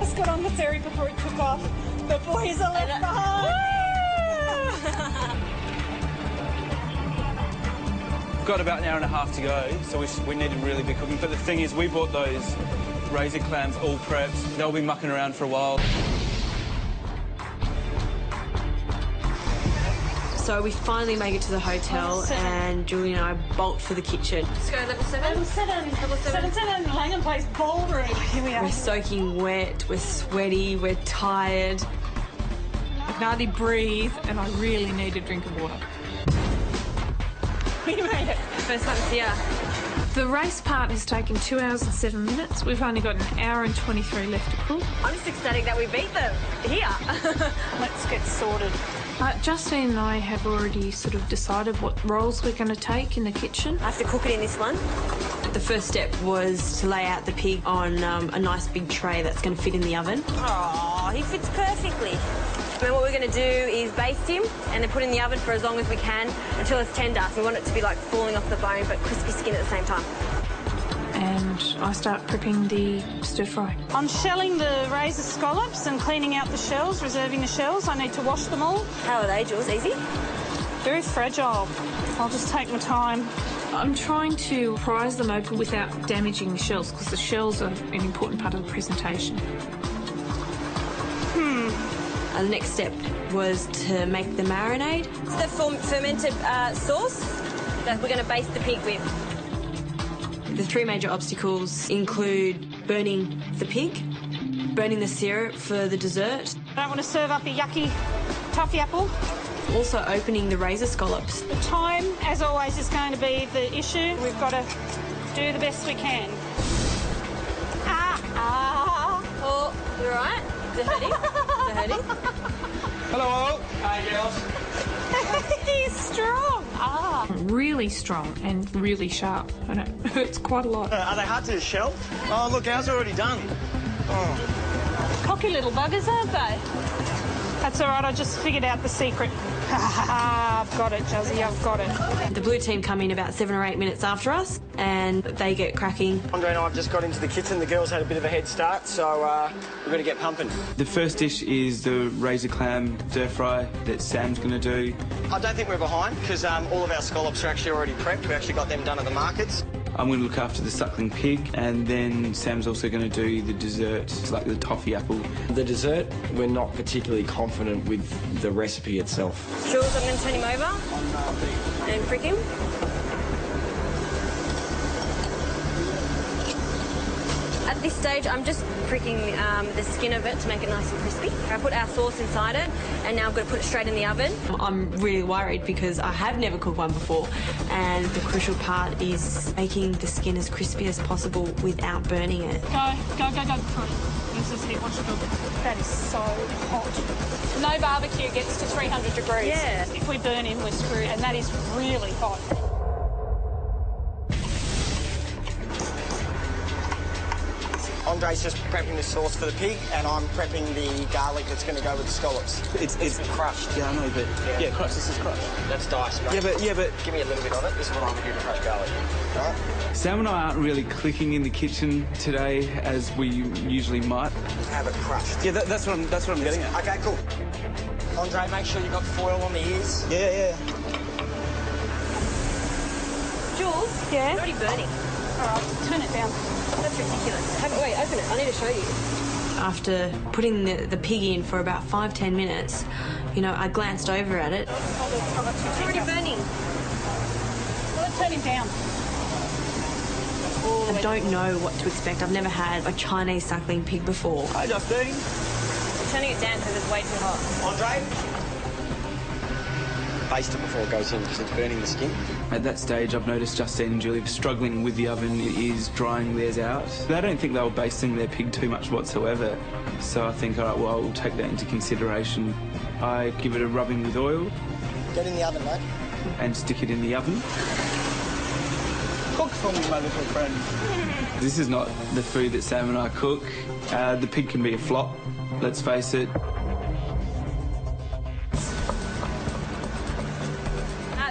Just got on the ferry before it took off. The boys are left behind. We've got about an hour and a half to go, so we need to really be cooking. But the thing is, we bought those razor clams all prepped. They'll be mucking around for a while. So we finally make it to the hotel and Julie and I bolt for the kitchen. Let's go level 7. Level 7. Level 7. Langham Place ballroom. Here we are. We're soaking wet, we're sweaty, we're tired. I can hardly breathe and I really need a drink of water. We made it. First time here. The race part has taken 2 hours and 7 minutes. We've only got an hour and 23 left to cook. I'm just ecstatic that we beat them here. Let's get sorted. Justine and I have already sort of decided what roles we're going to take in the kitchen. I have to cook it in this one. The first step was to lay out the pig on a nice big tray that's going to fit in the oven. Oh, he fits perfectly. Then what we're going to do is baste him and then put in the oven for as long as we can until it's tender. We want it to be like falling off the bone but crispy skin at the same time. And I start prepping the stir fry. I'm shelling the razor scallops and cleaning out the shells, reserving the shells. I need to wash them all. How are they, Jules? Easy? Very fragile. I'll just take my time. I'm trying to prise them open without damaging the shells because the shells are an important part of the presentation. The next step was to make the marinade. It's the fermented sauce that we're going to baste the pig with. The 3 major obstacles include burning the pig, burning the syrup for the dessert. I don't want to serve up a yucky toffee apple. Also opening the razor scallops. The time, as always, is going to be the issue. We've got to do the best we can. Oh, you all right? Is it hurting? Is it hurting? Hello. Hi, girls. He's strong. Really strong and really sharp, and it hurts quite a lot. Are they hard to shell? Oh, look, ours are already done. Oh. Cocky little buggers, aren't they? That's all right, I just figured out the secret. I've got it, Juzzy, I've got it. The blue team come in about 7 or 8 minutes after us and they get cracking. Andre and I have just got into the kitchen. The girls had a bit of a head start, so we're going to get pumping. The first dish is the razor clam stir fry that Sam's going to do. I don't think we're behind because all of our scallops are actually already prepped. We actually got them done at the markets. I'm going to look after the suckling pig, and then Sam's also going to do the dessert, it's like the toffee apple. The dessert, we're not particularly confident with the recipe itself. Jules, I'm going to turn him over and prick him. At this stage, I'm just pricking the skin of it to make it nice and crispy. I put our sauce inside it, and now I'm going to put it straight in the oven. I'm really worried because I have never cooked one before, and the crucial part is making the skin as crispy as possible without burning it. Go. Use this heat, watch it go. That is so hot. No barbecue gets to 300 degrees. Yeah. If we burn him, we're screwed, and that is really hot. Andre's just prepping the sauce for the pig, and I'm prepping the garlic that's going to go with the scallops. It's crushed. Yeah, I know, but yeah, crushed. This is crushed. That's diced, mate. Yeah, but give me a little bit of it. This is what I would do to crush garlic. Right? Sam and I aren't really clicking in the kitchen today as we usually might. Have it crushed. Yeah, that's what I'm getting at. Okay, cool. Andre, make sure you've got foil on the ears. Yeah. Jules? Yeah? It's already burning. All right, turn it down. That's ridiculous. Wait, open it. I need to show you. After putting the pig in for about 5-10 minutes, you know, I glanced over at it. It's already burning. Well, turn it down. I don't know what to expect. I've never had a Chinese suckling pig before. Hi, Justine. I'm turning it down because it's way too hot. Andre? Baste it before it goes in because it's burning the skin. At that stage, I've noticed Justine and Julie struggling with the oven is drying theirs out. I don't think they were basting their pig too much whatsoever. So I think, all right, well, I'll take that into consideration. I give it a rubbing with oil. Get in the oven, mate. And stick it in the oven. Cook for me, my little friend. This is not the food that Sam and I cook. The pig can be a flop, let's face it.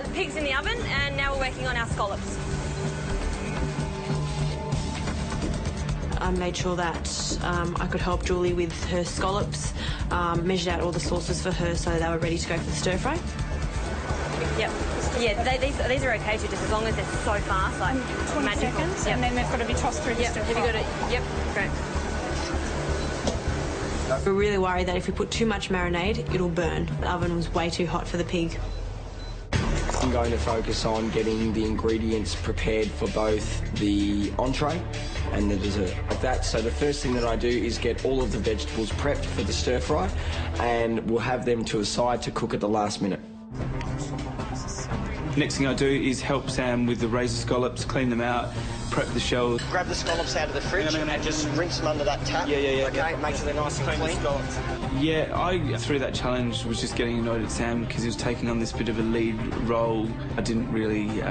The pig's in the oven, and now we're working on our scallops. I made sure that I could help Julie with her scallops, measured out all the sauces for her so they were ready to go for the stir fry. Yep. Yeah, these are okay too, just as long as they're so fast, like 20 magical. seconds, and then they've got to be tossed through the stir Have you got it? Yep, great. We're really worried that if we put too much marinade, it'll burn. The oven was way too hot for the pig. I'm going to focus on getting the ingredients prepared for both the entree and the dessert like that. So the first thing that I do is get all of the vegetables prepped for the stir fry, and we'll have them to a side to cook at the last minute. Next thing I do is help Sam with the razor scallops, clean them out, prep the shells. Grab the scallops out of the fridge and just rinse them under that tap. Yeah. Okay, make sure they're nice and clean. Yeah, I, through that challenge, was just getting annoyed at Sam because he was taking on this bit of a lead role I didn't really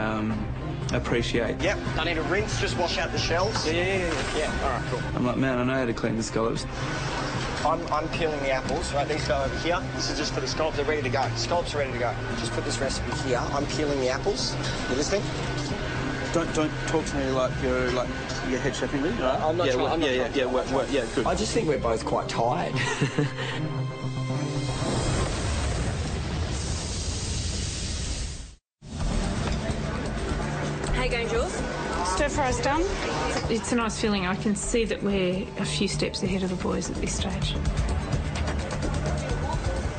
appreciate. Yep, I need a rinse, just wash out the shells. Yeah, all right, cool. I'm like, man, I know how to clean the scallops. I'm peeling the apples, right? These go over here. This is just for the scallops. They're ready to go. Scallops are ready to go. Just put this recipe here. I'm peeling the apples. You listening? Don't talk to me like you're head chefing me. Right? I'm not trying. Yeah, good. I just think we're both quite tired. How you going, Jules? Stir fry's done. It's a nice feeling. I can see that we're a few steps ahead of the boys at this stage.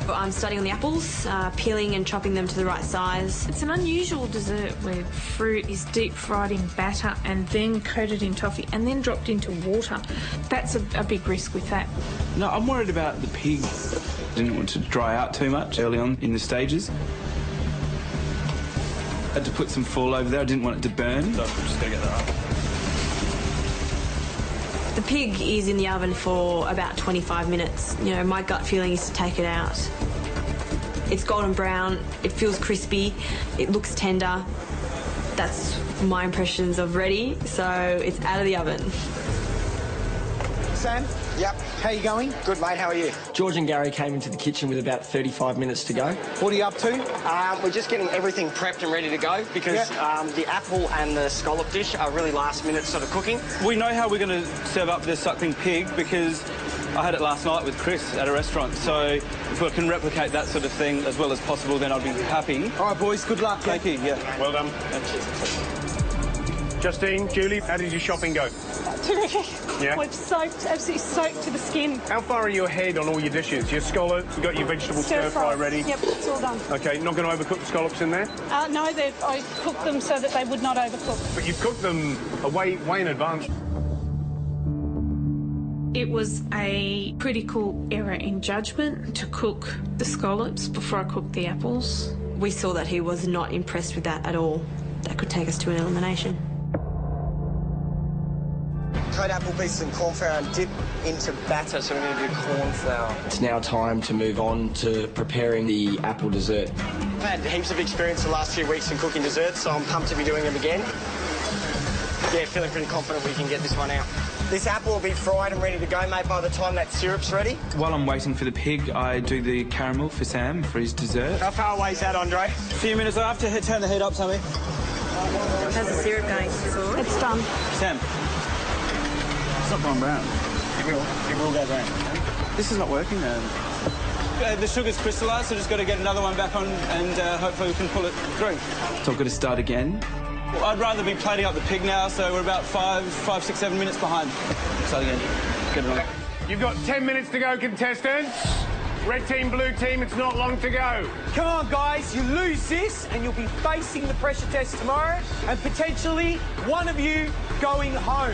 I'm starting on the apples, peeling and chopping them to the right size. It's an unusual dessert where fruit is deep fried in batter and then coated in toffee and then dropped into water. That's a big risk with that. No, I'm worried about the pig. I didn't want to dry out too much early on in the stages. I had to put some foil over there. I didn't want it to burn. So I'm just going to get that up. The pig is in the oven for about 25 minutes. You know, my gut feeling is to take it out. It's golden brown, it feels crispy, it looks tender. That's my impressions of ready, so it's out of the oven. Sam? Yep. How you going? Good, mate. How are you? George and Gary came into the kitchen with about 35 minutes to go. What are you up to? We're just getting everything prepped and ready to go because the apple and the scallop dish are really last-minute sort of cooking. We know how we're going to serve up the suckling pig because I had it last night with Chris at a restaurant. So if we can replicate that sort of thing as well as possible, then I'd be happy. All right, boys. Good luck. Thank you. Yeah. Well done. Justine, Julie, how did your shopping go? Terrific. Yeah? We've soaked, absolutely soaked to the skin. How far are you ahead on all your dishes? Your scallop, you got your vegetable stir-fry ready? Yep, it's all done. OK, not going to overcook the scallops in there? No, I cooked them so that they would not overcook. But you've cooked them way in advance. It was a critical error in judgment to cook the scallops before I cooked the apples. We saw that he was not impressed with that at all. That could take us to an elimination. Coat apple pieces and corn flour and dip into batter, so we're going to do corn flour. It's now time to move on to preparing the apple dessert. I've had heaps of experience the last few weeks in cooking desserts, so I'm pumped to be doing them again. Yeah, feeling pretty confident we can get this one out. This apple will be fried and ready to go, mate, by the time that syrup's ready. While I'm waiting for the pig, I do the caramel for Sam for his dessert. How far away is that, Andre? A few minutes. I have to turn the heat up, Sammy. How's the syrup going? It's done. Sam. It's not gone brown. It will go brown. This is not working, man. The sugar's crystallised, so just got to get another one back on and hopefully we can pull it through. So I've got to start again. Well, I'd rather be plating up the pig now, so we're about 5, 6, 7 minutes behind. Start again. Get it on. You've got 10 minutes to go, contestants. Red team, blue team, it's not long to go. Come on, guys, you lose this and you'll be facing the pressure test tomorrow and potentially one of you going home.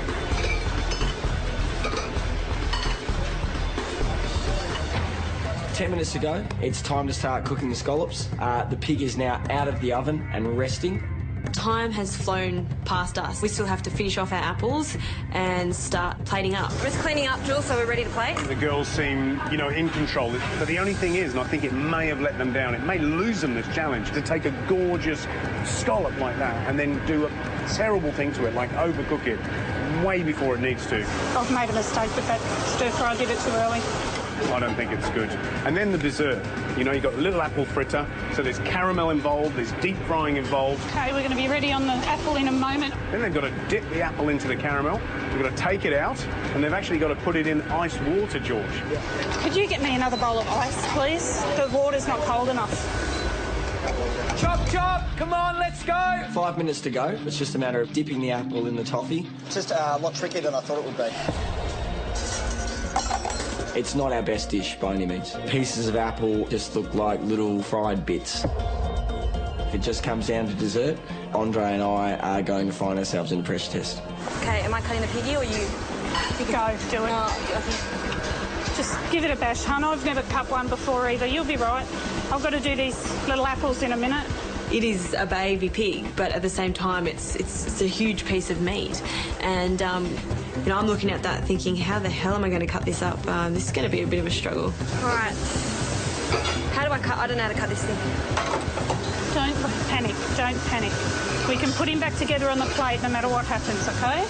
Ten minutes to go. It's time to start cooking the scallops. The pig is now out of the oven and resting. Time has flown past us. We still have to finish off our apples and start plating up. We're just cleaning up, Jules, so we're ready to plate. The girls seem, you know, in control. But the only thing is, and I think it may have let them down, it may lose them this challenge, to take a gorgeous scallop like that and then do a terrible thing to it, like overcook it way before it needs to. I've made a mistake with that stir fry. I did it too early. I don't think it's good. And then the dessert. You know, you've got a little apple fritter, so there's caramel involved, there's deep frying involved. Okay, we're going to be ready on the apple in a moment. Then they've got to dip the apple into the caramel. They've got to take it out, and they've actually got to put it in ice water, George. Could you get me another bowl of ice, please? The water's not cold enough. Chop, chop, come on, let's go. 5 minutes to go. It's just a matter of dipping the apple in the toffee. It's just a lot trickier than I thought it would be. It's not our best dish by any means. Pieces of apple just look like little fried bits. If it just comes down to dessert, Andre and I are going to find ourselves in a pressure test. Okay, am I cutting the piggy or you? Go, do it. Just give it a bash, hun. I've never cut one before either. You'll be right. I've got to do these little apples in a minute. It is a baby pig, but at the same time, it's a huge piece of meat. And, you know, I'm looking at that thinking, how the hell am I going to cut this up? This is going to be a bit of a struggle. All right. How do I cut? I don't know how to cut this thing. Don't panic. Don't panic. We can put him back together on the plate no matter what happens, OK?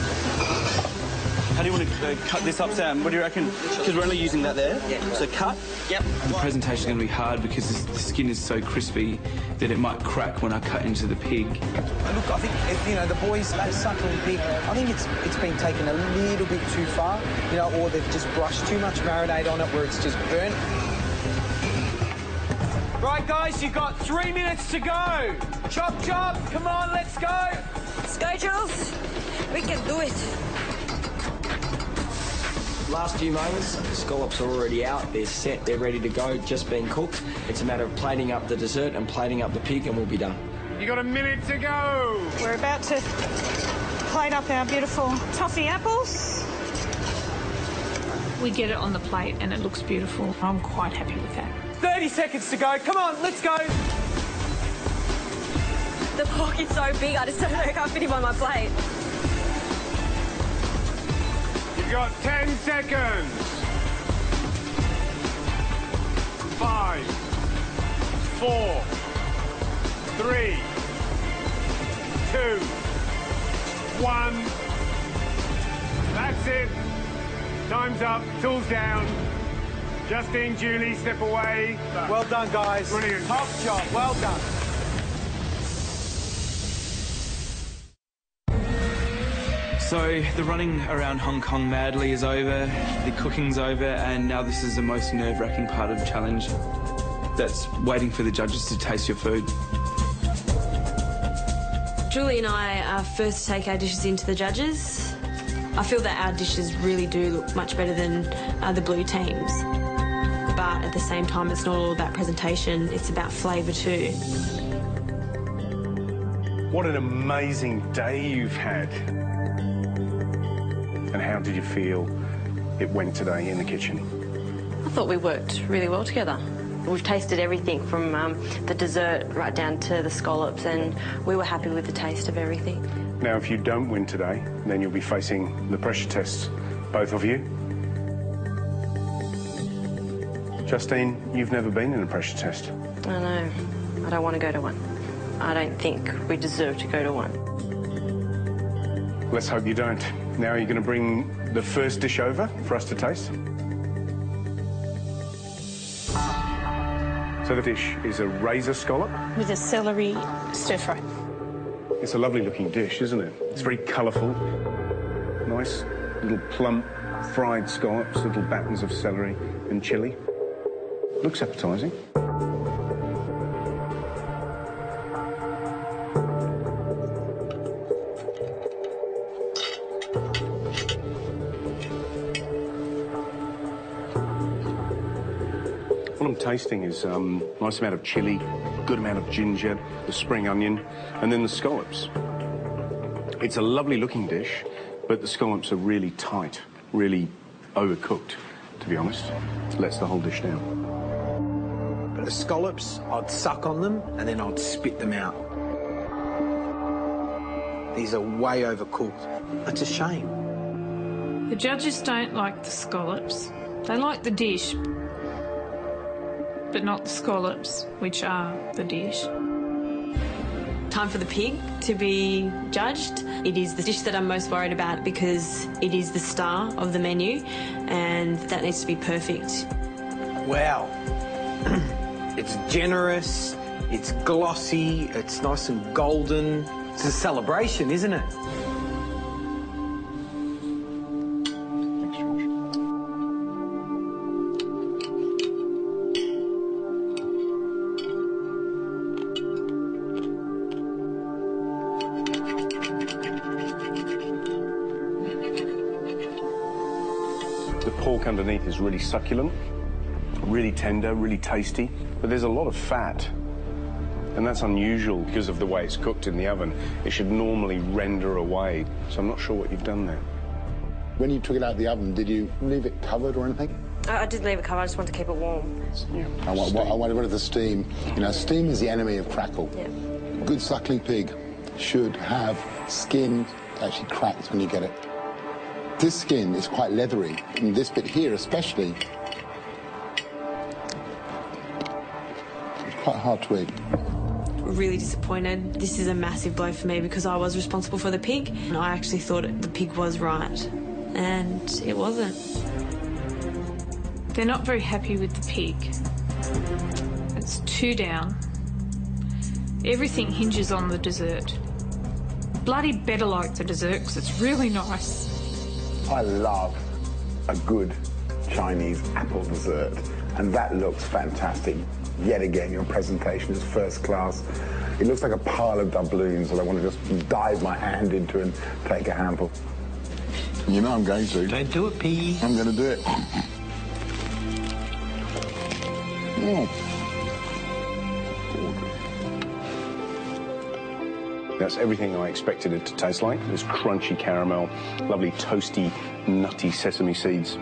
How do you want to cut this up, Sam? What do you reckon? Because we're only using that there. Yeah. So cut. Yep. The presentation's going to be hard because the skin is so crispy that it might crack when I cut into the pig. Look, I think, you know, the boys, that suckling pig, I think it's been taken a little bit too far, you know, or they've just brushed too much marinade on it where it's just burnt. Right, guys, you've got 3 minutes to go. Chop, chop, come on, let's go. Let's go, Jules. We can do it. Last few moments, the scallops are already out, they're set, they're ready to go, just being cooked. It's a matter of plating up the dessert and plating up the pig and we'll be done. You got a minute to go. We're about to plate up our beautiful toffee apples. We get it on the plate and it looks beautiful. I'm quite happy with that. 30 seconds to go. Come on, let's go. The pork is so big, I just don't know if I can fit him on my plate. You've got 10 seconds. 5, 4, 3, 2, 1. That's it. Time's up. Tools down. Justine, Julie, step away. Well done, guys. Brilliant. Top job. Well done. So the running around Hong Kong madly is over, the cooking's over, and now this is the most nerve-wracking part of the challenge. That's waiting for the judges to taste your food. Julie and I are first to take our dishes into the judges. I feel that our dishes really do look much better than the blue teams. But at the same time, it's not all about presentation, it's about flavour too. What an amazing day you've had. And how did you feel it went today in the kitchen? I thought we worked really well together. We've tasted everything from the dessert right down to the scallops, and we were happy with the taste of everything. Now, if you don't win today, then you'll be facing the pressure tests, both of you. Justine, you've never been in a pressure test. I know. I don't want to go to one. I don't think we deserve to go to one. Let's hope you don't. Now you're going to bring the first dish over for us to taste. So the dish is a razor scallop. With a celery stir-fry. It's a lovely looking dish, isn't it? It's very colourful. Nice little plump fried scallops, little battens of celery and chilli. Looks appetising. What I'm tasting is nice amount of chilli, good amount of ginger, the spring onion, and then the scallops. It's a lovely looking dish, but the scallops are really tight, really overcooked, to be honest. It lets the whole dish down. But the scallops, I'd suck on them and then I'd spit them out. These are way overcooked. That's a shame. The judges don't like the scallops. They like the dish, but not the scallops, which are the dish. Time for the pig to be judged. It is the dish that I'm most worried about because it is the star of the menu and that needs to be perfect. Wow. It's generous, it's glossy, it's nice and golden. It's a celebration, isn't it? The pork underneath is really succulent, really tender, really tasty, but there's a lot of fat. And that's unusual because of the way it's cooked in the oven. It should normally render away, so I'm not sure what you've done there. When you took it out of the oven, did you leave it covered or anything? I did leave it covered, I just wanted to keep it warm. Yeah. I want rid of the steam. You know, steam is the enemy of crackle. Yeah. Good suckling pig should have skin actually cracked when you get it. This skin is quite leathery, and this bit here especially, it's quite hard to eat. Really disappointed. This is a massive blow for me because I was responsible for the pig and I actually thought the pig was right and it wasn't. They're not very happy with the pig. It's 2 down. Everything hinges on the dessert. Bloody better like the dessert because it's really nice. I love a good Chinese apple dessert, and that looks fantastic. Yet again, your presentation is first class. It looks like a pile of doubloons that I want to just dive my hand into and take a handful. You know I'm going to. Don't do it, Piggy. I'm going to do it. That's everything I expected it to taste like. This crunchy caramel, lovely toasty, nutty sesame seeds,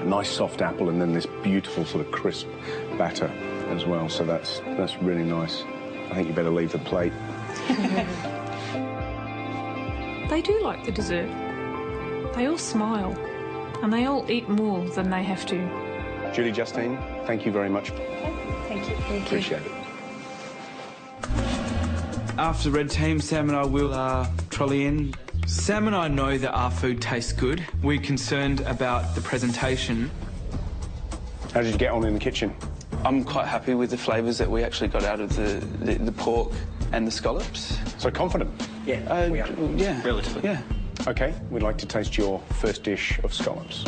nice soft apple, and then this beautiful sort of crisp batter as well. So that's really nice. I think you better leave the plate. They do like the dessert. They all smile and they all eat more than they have to. Julie, Justine, thank you very much. Thank you. Appreciate it. After the red team, Sam and I will trolley in. Sam and I know that our food tastes good. We're concerned about the presentation. How did you get on in the kitchen? I'm quite happy with the flavours that we actually got out of the pork and the scallops. So confident? Yeah, we are. Yeah. Relatively. Yeah. OK, we'd like to taste your first dish of scallops.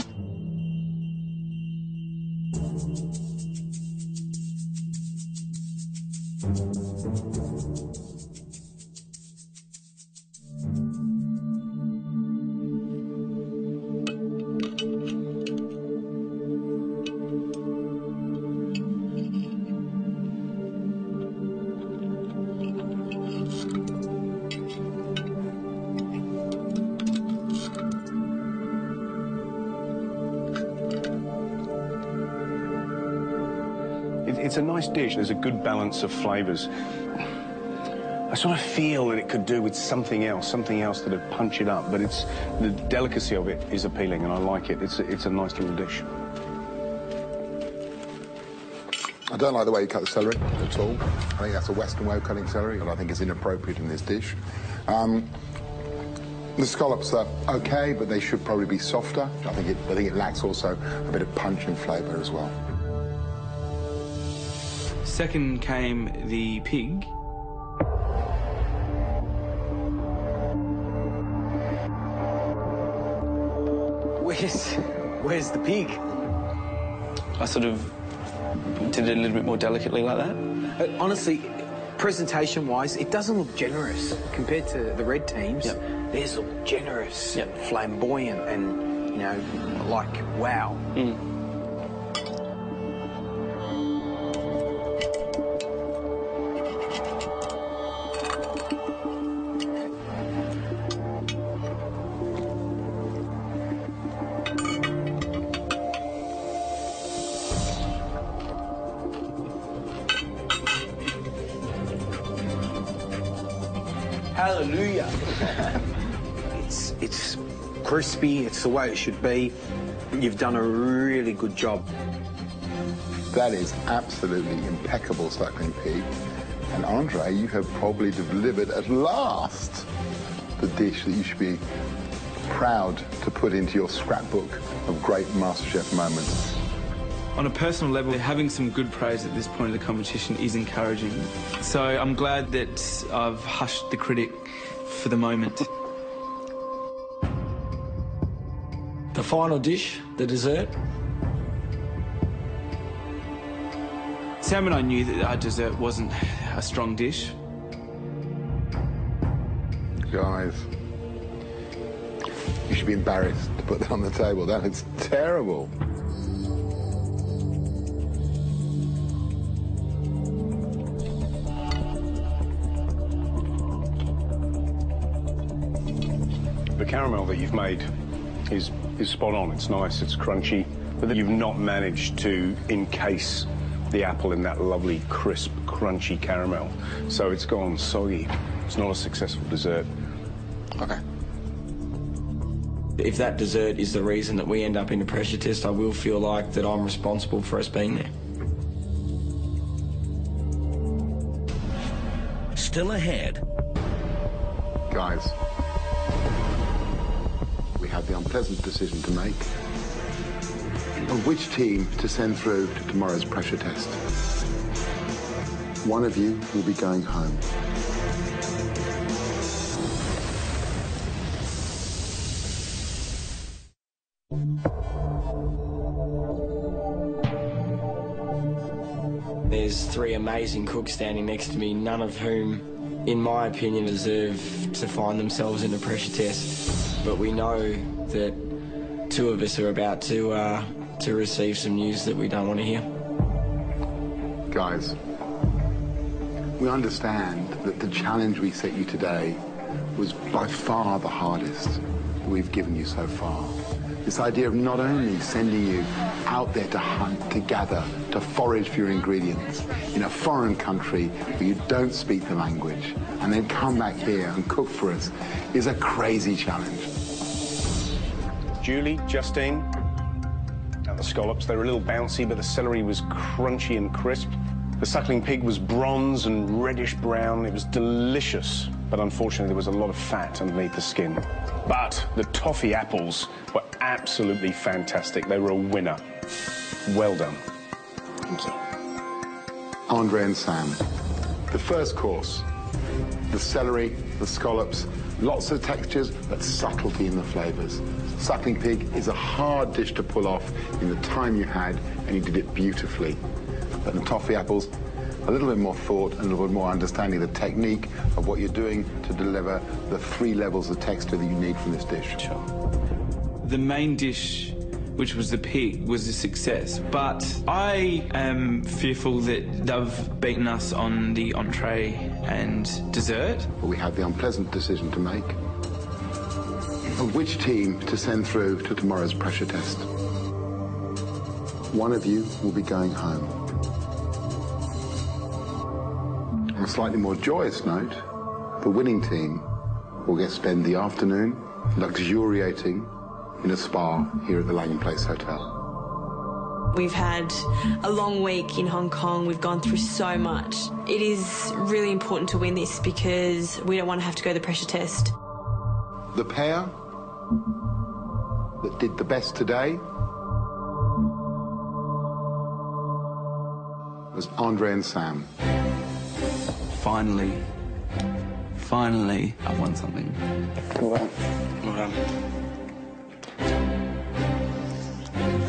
It's a nice dish. There's a good balance of flavours. I sort of feel that it could do with something else that would punch it up, but the delicacy of it is appealing, and I like it. It's a nice little dish. I don't like the way you cut the celery at all. I think that's a Western way of cutting celery, and I think it's inappropriate in this dish. The scallops are okay, but they should probably be softer. I think it lacks also a bit of punch and flavour as well. Second came the pig. Where's the pig? I sort of did it a little bit more delicately like that. Honestly, presentation-wise, it doesn't look generous compared to the red teams. Yep. Theirs look generous, flamboyant, and, you know, like, wow. Hallelujah. It's crispy, it's the way it should be. You've done a really good job. That is absolutely impeccable suckling pig. And Andre, you have probably delivered at last the dish that you should be proud to put into your scrapbook of great MasterChef moments. On a personal level, having some good praise at this point of the competition is encouraging. So I'm glad that I've hushed the critic for the moment. The final dish, the dessert. Sam and I knew that our dessert wasn't a strong dish. Guys, you should be embarrassed to put that on the table. That is terrible. The caramel that you've made is spot on. It's nice, it's crunchy, but you've not managed to encase the apple in that lovely, crisp, crunchy caramel. So it's gone soggy. It's not a successful dessert. Okay. If that dessert is the reason that we end up in a pressure test, I will feel like that I'm responsible for us being there. Still ahead. Guys, we have the unpleasant decision to make of which team to send through to tomorrow's pressure test. One of you will be going home. There's three amazing cooks standing next to me, none of whom, in my opinion, deserve to find themselves in a pressure test. But we know that two of us are about to receive some news that we don't want to hear. Guys, we understand that the challenge we set you today was by far the hardest we've given you so far. This idea of not only sending you out there to hunt, to gather, to forage for your ingredients in a foreign country where you don't speak the language, and then come back here and cook for us is a crazy challenge. Julie, Justine, and the scallops, they were a little bouncy, but the celery was crunchy and crisp. The suckling pig was bronze and reddish brown. It was delicious, but unfortunately there was a lot of fat underneath the skin. But the toffee apples were absolutely fantastic. They were a winner. Well done. Thank you. Andre and Sam, the first course, the celery, the scallops, lots of textures, but subtlety in the flavours. Suckling pig is a hard dish to pull off in the time you had, and you did it beautifully. But the toffee apples, a little bit more thought and a little bit more understanding the technique of what you're doing to deliver the 3 levels of texture that you need from this dish. Sure. The main dish, which was the pig, was a success, but I am fearful that they've beaten us on the entree and dessert. But we have the unpleasant decision to make of which team to send through to tomorrow's pressure test. One of you will be going home. On a slightly more joyous note, the winning team will get to spend the afternoon luxuriating in a spa here at the Langham Place Hotel. We've had a long week in Hong Kong. We've gone through so much. It is really important to win this because we don't want to have to go to the pressure test. The pair that did the best today was Andre and Sam. Finally, I've won something. Well done.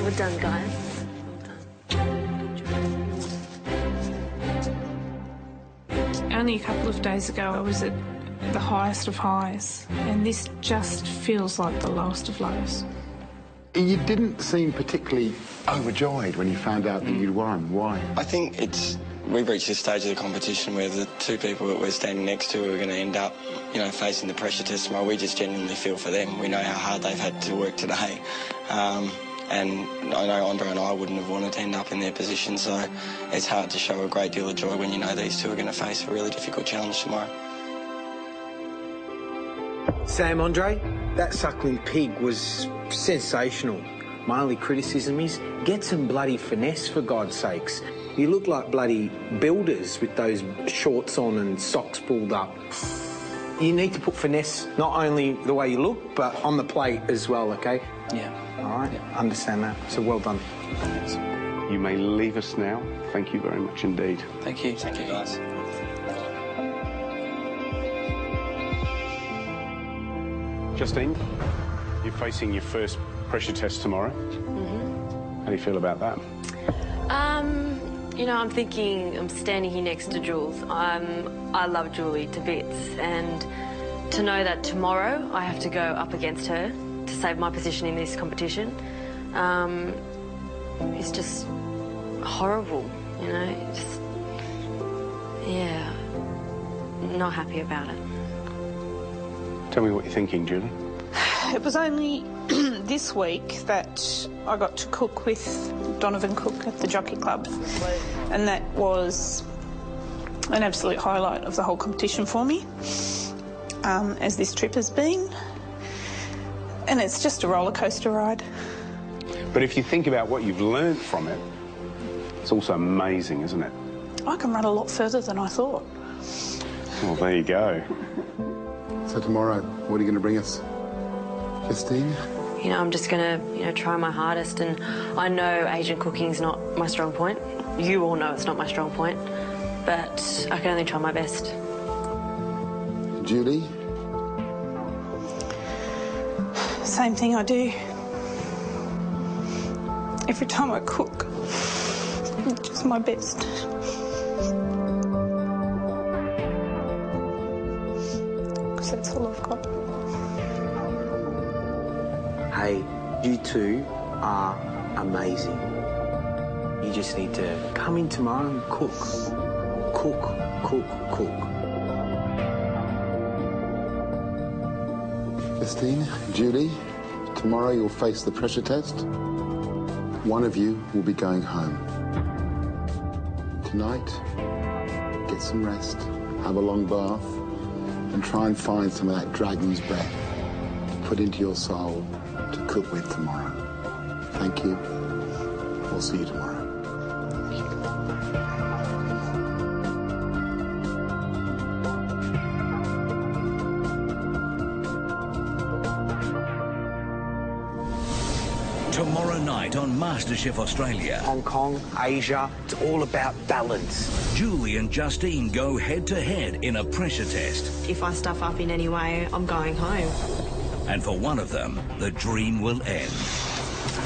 Well done, guys. Only a couple of days ago I was at the highest of highs, and this just feels like the lowest of lows. You didn't seem particularly overjoyed when you found out that you'd won. Why? I think we've reached this stage of the competition where the two people that we're standing next to are going to end up, facing the pressure test tomorrow. We just genuinely feel for them. We know how hard they've had to work today. And I know Andre and I wouldn't have wanted to end up in their position, so it's hard to show a great deal of joy when you know these two are going to face a really difficult challenge tomorrow. Sam, Andre, that suckling pig was sensational. My only criticism is get some bloody finesse, for God's sakes. You look like bloody builders with those shorts on and socks pulled up. You need to put finesse not only the way you look, but on the plate as well, OK? Yeah. All right, understand that. So well done. Thanks. You may leave us now. Thank you very much indeed. Thank you. Thank you, guys. Justine, you're facing your first pressure test tomorrow. How do you feel about that? I'm thinking I'm standing here next to Jules. I love Julie to bits, and to know that tomorrow I have to go up against her to save my position in this competition is just horrible, not happy about it. Tell me what you're thinking, Julie. It was only this week that I got to cook with Donovan Cook at the Jockey Club, and that was an absolute highlight of the whole competition for me, as this trip has been. And it's just a roller coaster ride. But if you think about what you've learned from it, it's also amazing, isn't it? I can run a lot further than I thought. Well, there you go. So tomorrow, what are you going to bring us? Justine? I'm just going to, try my hardest, and I know Asian cooking's not my strong point. You all know it's not my strong point, but I can only try my best. Julie? Same thing I do. Every time I cook, it's just my best. Because that's all I've got. Hey, you two are amazing. You just need to come in tomorrow and cook. Cook, cook, cook. Justine, Julie, tomorrow you'll face the pressure test. One of you will be going home. Tonight, get some rest, have a long bath, and try and find some of that dragon's breath to put into your soul to cook with tomorrow. Thank you. We'll see you tomorrow. Tomorrow night on MasterChef Australia. Hong Kong, Asia, it's all about balance. Julie and Justine go head-to-head in a pressure test. If I stuff up in any way, I'm going home. And for one of them, the dream will end.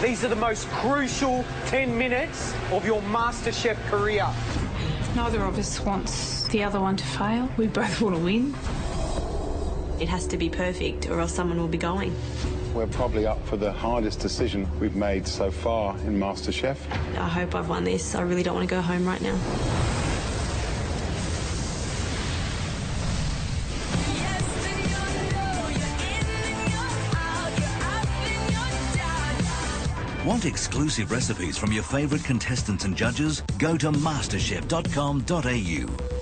These are the most crucial 10 minutes of your MasterChef career. Neither of us wants the other one to fail. We both want to win. It has to be perfect, or else someone will be going. We're probably up for the hardest decision we've made so far in MasterChef. I hope I've won this. I really don't want to go home right now. Want exclusive recipes from your favourite contestants and judges? Go to masterchef.com.au.